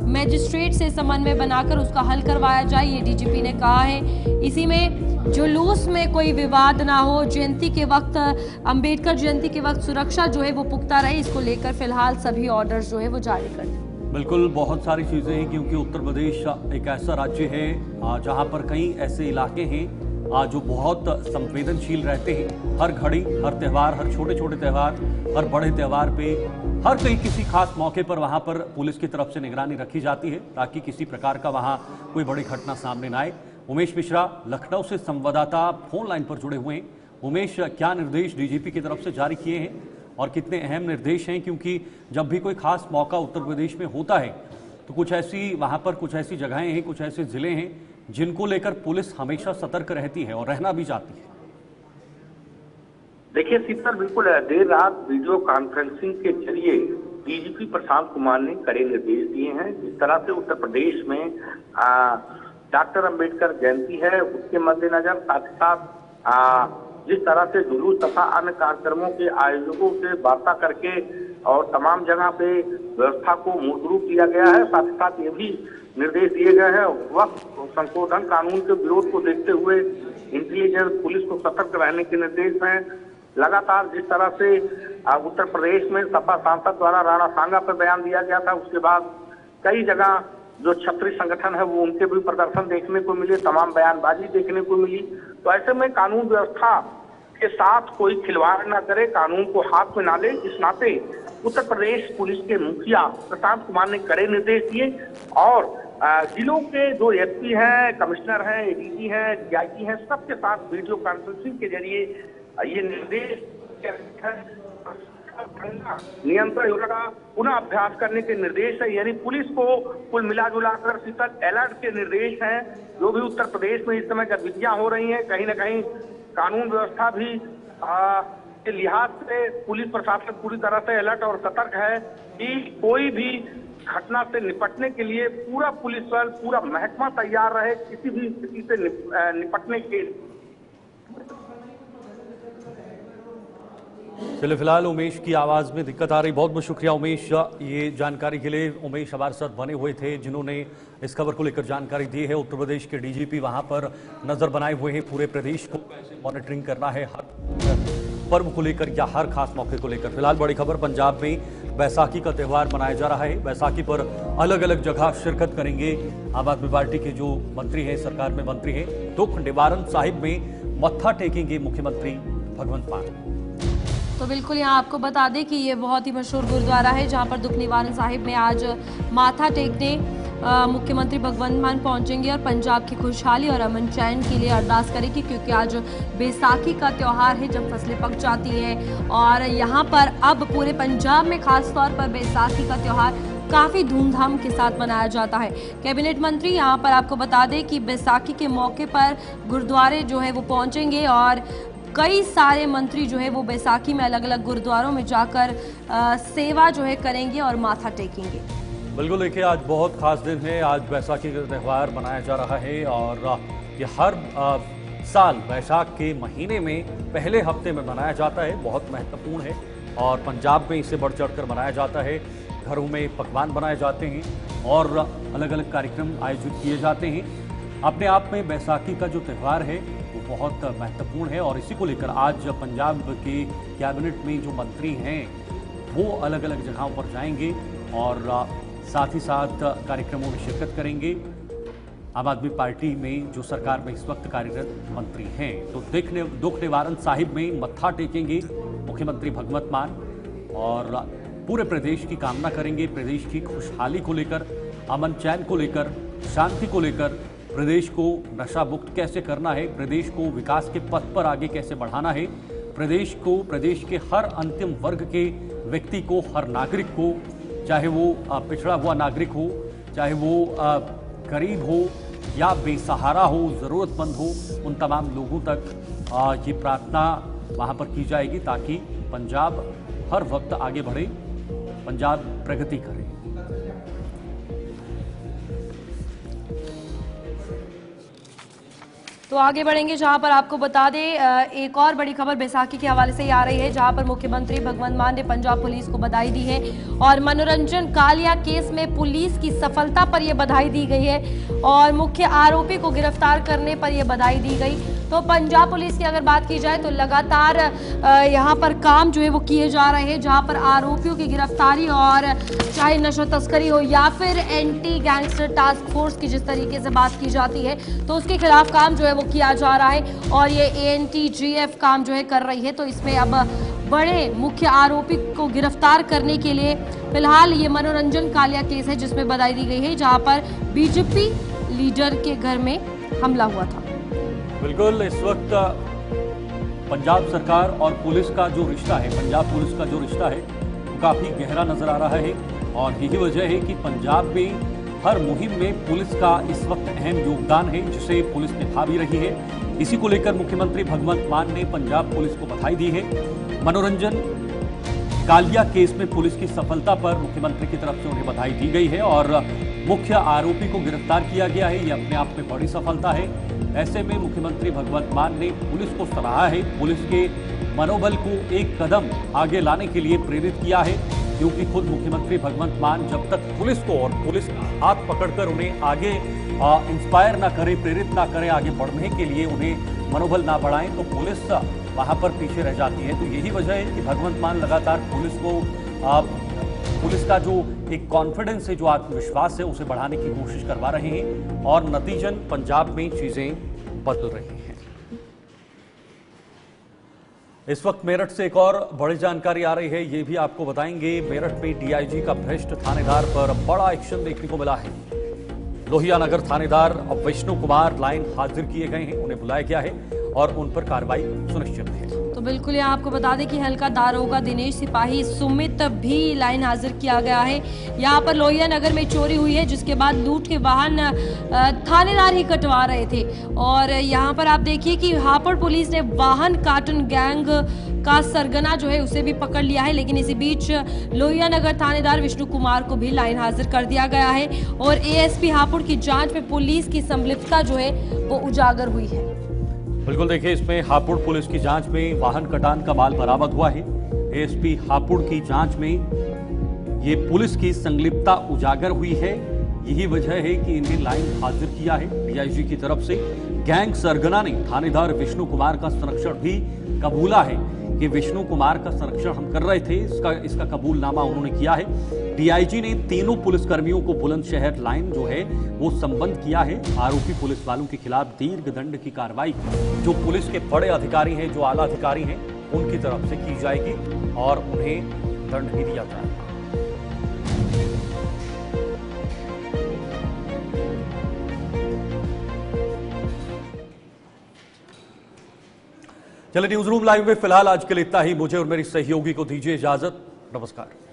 S2: मजिस्ट्रेट से समन्वय बनाकर उसका हल करवाया जाए, ये डीजीपी ने कहा है। इसी में जुलूस में कोई विवाद ना हो, जयंती के वक्त अंबेडकर जयंती के वक्त सुरक्षा जो है वो पुख्ता रहे, इसको लेकर फिलहाल सभी ऑर्डर्स जो है वो जारी कर दिए।
S1: बिल्कुल, बहुत सारी चीज़ें हैं क्योंकि उत्तर प्रदेश एक ऐसा राज्य है जहां पर कई ऐसे इलाके हैं जो बहुत संवेदनशील रहते हैं। हर घड़ी, हर त्यौहार, हर छोटे छोटे त्यौहार, हर बड़े त्यौहार पे, हर कहीं किसी खास मौके पर वहां पर पुलिस की तरफ से निगरानी रखी जाती है ताकि किसी प्रकार का वहां कोई बड़ी घटना सामने ना आए। उमेश मिश्रा लखनऊ से संवाददाता फोन लाइन पर जुड़े हुए हैं। उमेश, क्या निर्देश डीजीपी की तरफ से जारी किए हैं और कितने अहम निर्देश हैं, क्योंकि जब भी कोई खास मौका उत्तर प्रदेश में होता है तो कुछ ऐसी वहां पर कुछ ऐसी जगहें हैं, कुछ ऐसे जिले हैं जिनको लेकर पुलिस हमेशा सतर्क रहती है और रहना भी चाहती है।
S8: देखिए शीतल, बिल्कुल देर रात वीडियो कॉन्फ्रेंसिंग के जरिए डीजीपी प्रशांत कुमार ने कड़े निर्देश दिए हैं। जिस तरह से उत्तर प्रदेश में डॉक्टर अंबेडकर जयंती है, उसके मद्देनजर साथ ही साथ जिस तरह से जुलूस तथा अन्य कार्यक्रमों के आयोजकों से वार्ता करके और तमाम जगह पे व्यवस्था को मूर्त रूप दिया गया है, साथ ही साथ ये भी निर्देश दिए गए हैं वक्फ संशोधन कानून के विरोध को देखते हुए इंटेलिजेंस पुलिस को सतर्क रहने के निर्देश हैं। लगातार जिस तरह से उत्तर प्रदेश में सपा सांसद द्वारा राणा सांगा पर बयान दिया गया था, उसके बाद कई जगह जो छत्री संगठन है वो उनके भी प्रदर्शन देखने को मिले, तमाम बयानबाजी देखने को मिली। तो ऐसे में कानून व्यवस्था के साथ कोई खिलवाड़ ना करे, कानून को हाथ में ना ले, इस नाते उत्तर प्रदेश पुलिस के मुखिया प्रशांत कुमार ने कड़े निर्देश दिए और जिलों के जो एसपी हैं, कमिश्नर हैं, एडीजी हैं, डीआईजी हैं, सबके साथ वीडियो कॉन्फ्रेंसिंग के जरिए ये निर्देश नियंत्रण योजना का पुनः अभ्यास करने के निर्देश है। यानी पुलिस को कुल मिला जुलाकर शीतल अलर्ट के निर्देश हैं। जो भी उत्तर प्रदेश में इस समय गतिविधियां हो रही हैं, कहीं न कहीं कानून व्यवस्था भी के लिहाज से पुलिस प्रशासन पूरी तरह से अलर्ट और सतर्क है कि कोई भी घटना से निपटने के लिए पूरा पुलिस बल, पूरा महकमा तैयार रहे किसी भी स्थिति से निपटने के।
S1: चलिए, फिलहाल उमेश की आवाज में दिक्कत आ रही। बहुत बहुत शुक्रिया उमेश, ये जानकारी के लिए। उमेश हमारे साथ बने हुए थे जिन्होंने इस खबर को लेकर जानकारी दी है। उत्तर प्रदेश के डीजीपी वहां पर नजर बनाए हुए हैं, पूरे प्रदेश को कैसे मॉनिटरिंग करना है हर पर्व को लेकर या हर खास मौके को लेकर। फिलहाल बड़ी खबर, पंजाब में बैसाखी का त्यौहार मनाया जा रहा है। बैसाखी पर अलग अलग जगह शिरकत करेंगे आम आदमी पार्टी के जो मंत्री हैं, सरकार में मंत्री हैं। दुख निवारण साहिब में मत्था टेकेंगे मुख्यमंत्री भगवंत मान।
S2: तो बिल्कुल यहाँ आपको बता दें कि ये बहुत ही मशहूर गुरुद्वारा है जहाँ पर दुख निवारण साहिब में आज माथा टेकने मुख्यमंत्री भगवंत मान पहुंचेंगे और पंजाब की खुशहाली और अमन चैन के लिए अरदास करेंगे, क्योंकि आज बैसाखी का त्यौहार है जब फसलें पक जाती हैं। और यहाँ पर अब पूरे पंजाब में खास तौर पर बैसाखी का त्यौहार काफ़ी धूमधाम के साथ मनाया जाता है। कैबिनेट मंत्री यहाँ पर आपको बता दें कि बैसाखी के मौके पर गुरुद्वारे जो है वो पहुँचेंगे और कई सारे मंत्री जो है वो बैसाखी में अलग अलग गुरुद्वारों में जाकर सेवा जो है करेंगे और माथा टेकेंगे।
S1: बिल्कुल, देखिए आज बहुत खास दिन है। आज बैसाखी का त्यौहार मनाया जा रहा है और ये हर साल बैसाख के महीने में पहले हफ्ते में मनाया जाता है। बहुत महत्वपूर्ण है और पंजाब में इसे बढ़ चढ़ कर मनाया जाता है। घरों में पकवान बनाए जाते हैं और अलग अलग कार्यक्रम आयोजित किए जाते हैं। अपने आप में बैसाखी का जो त्यौहार है वो बहुत महत्वपूर्ण है और इसी को लेकर आज पंजाब के कैबिनेट में जो मंत्री हैं वो अलग अलग जगहों पर जाएंगे और साथ ही साथ कार्यक्रमों में शिरकत करेंगे। आम आदमी पार्टी में जो सरकार में इस वक्त कार्यरत मंत्री हैं तो दुख निवारण साहिब में मत्था टेकेंगे मुख्यमंत्री भगवंत मान और पूरे प्रदेश की कामना करेंगे। प्रदेश की खुशहाली को लेकर, अमन चैन को लेकर, शांति को लेकर, प्रदेश को नशा मुक्त कैसे करना है, प्रदेश को विकास के पथ पर आगे कैसे बढ़ाना है, प्रदेश के हर अंतिम वर्ग के व्यक्ति को, हर नागरिक को चाहे वो पिछड़ा हुआ नागरिक हो, चाहे वो गरीब हो या बेसहारा हो, ज़रूरतमंद हो, उन तमाम लोगों तक ये प्रार्थना वहाँ पर की जाएगी ताकि पंजाब हर वक्त आगे बढ़े, पंजाब प्रगति करे।
S2: तो आगे बढ़ेंगे, जहां पर आपको बता दें एक और बड़ी खबर बैसाखी के हवाले से ही आ रही है, जहां पर मुख्यमंत्री भगवंत मान ने पंजाब पुलिस को बधाई दी है और मनोरंजन कालिया केस में पुलिस की सफलता पर यह बधाई दी गई है और मुख्य आरोपी को गिरफ्तार करने पर यह बधाई दी गई। तो पंजाब पुलिस की अगर बात की जाए तो लगातार यहाँ पर काम जो है वो किए जा रहे हैं, जहाँ पर आरोपियों की गिरफ्तारी और चाहे नशा तस्करी हो या फिर एंटी गैंगस्टर टास्क फोर्स की जिस तरीके से बात की जाती है तो उसके खिलाफ काम जो है वो किया जा रहा है और ये ANTGF काम जो है कर रही है। तो इसमें अब बड़े मुख्य आरोपी को गिरफ्तार करने के लिए फिलहाल ये मनोरंजन कालिया केस है जिसमें बधाई दी गई है, जहाँ पर बीजेपी लीडर के घर में हमला हुआ था।
S1: बिल्कुल, इस वक्त पंजाब सरकार और पुलिस का जो रिश्ता है, पंजाब पुलिस का जो रिश्ता है वो काफ़ी गहरा नजर आ रहा है और यही वजह है कि पंजाब में हर मुहिम में पुलिस का इस वक्त अहम योगदान है जिसे पुलिस निभा भी रही है। इसी को लेकर मुख्यमंत्री भगवंत मान ने पंजाब पुलिस को बधाई दी है। मनोरंजन कालिया केस में पुलिस की सफलता पर मुख्यमंत्री की तरफ से उन्हें बधाई दी गई है और मुख्य आरोपी को गिरफ्तार किया गया है। ये अपने आप में बड़ी सफलता है। ऐसे में मुख्यमंत्री भगवंत मान ने पुलिस को सराहा है, पुलिस के मनोबल को एक कदम आगे लाने के लिए प्रेरित किया है, क्योंकि खुद मुख्यमंत्री भगवंत मान जब तक पुलिस को और पुलिस का हाथ पकड़कर उन्हें आगे इंस्पायर ना करे, प्रेरित ना करे आगे बढ़ने के लिए, उन्हें मनोबल ना बढ़ाएं तो पुलिस वहां पर पीछे रह जाती है। तो यही वजह है कि भगवंत मान लगातार पुलिस का जो एक कॉन्फिडेंस है, जो आत्मविश्वास है, उसे बढ़ाने की कोशिश करवा रहे हैं और नतीजन पंजाब में चीजें बदल रही हैं। इस वक्त मेरठ से एक और बड़ी जानकारी आ रही है, ये भी आपको बताएंगे। मेरठ में DIG का भ्रष्ट थानेदार पर बड़ा एक्शन देखने को मिला है। लोहिया नगर थानेदार विष्णु कुमार लाइन हाजिर किए गए हैं, उन्हें बुलाया गया है और उन पर कार्रवाई सुनिश्चित है।
S2: तो बिल्कुल यहाँ आपको बता दें कि हल्का दारोगा दिनेश सिपाही सुमित भी लाइन हाजिर किया गया है। यहाँ पर लोहिया नगर में चोरी हुई है, जिसके बाद लूट के वाहन थानेदार ही कटवा रहे थे और यहाँ पर आप देखिए कि हापुड़ पुलिस ने वाहन काटन गैंग का सरगना जो है उसे भी पकड़ लिया है। लेकिन इसी बीच लोहिया नगर थानेदार विष्णु कुमार को भी लाइन हाजिर कर दिया गया है और ASP हापुड़ की जांच में पुलिस की संलिप्तता जो है वो उजागर हुई है।
S1: बिल्कुल देखिए, इसमें हापुड़ पुलिस की जांच में वाहन कटान का माल बरामद हुआ है। ASP हापुड़ की जांच में ये पुलिस की संलिप्तता उजागर हुई है। यही वजह है कि इन्हें लाइन हाजिर किया है DIG की तरफ से। गैंग सरगना ने थानेदार विष्णु कुमार का संरक्षण भी कबूला है कि विष्णु कुमार का संरक्षण हम कर रहे थे, इसका कबूलनामा उन्होंने किया है। DIG ने तीनों पुलिसकर्मियों को बुलंदशहर लाइन जो है वो संबंध किया है। आरोपी पुलिस वालों के खिलाफ दीर्घ दंड की कार्रवाई जो पुलिस के बड़े अधिकारी हैं, जो आला अधिकारी हैं, उनकी तरफ से की जाएगी और उन्हें दंड भी दिया जाएगा। चलिए, न्यूज रूम लाइव में फिलहाल आज के लिए इतना ही। मुझे और मेरी सहयोगी को दीजिए इजाजत। नमस्कार।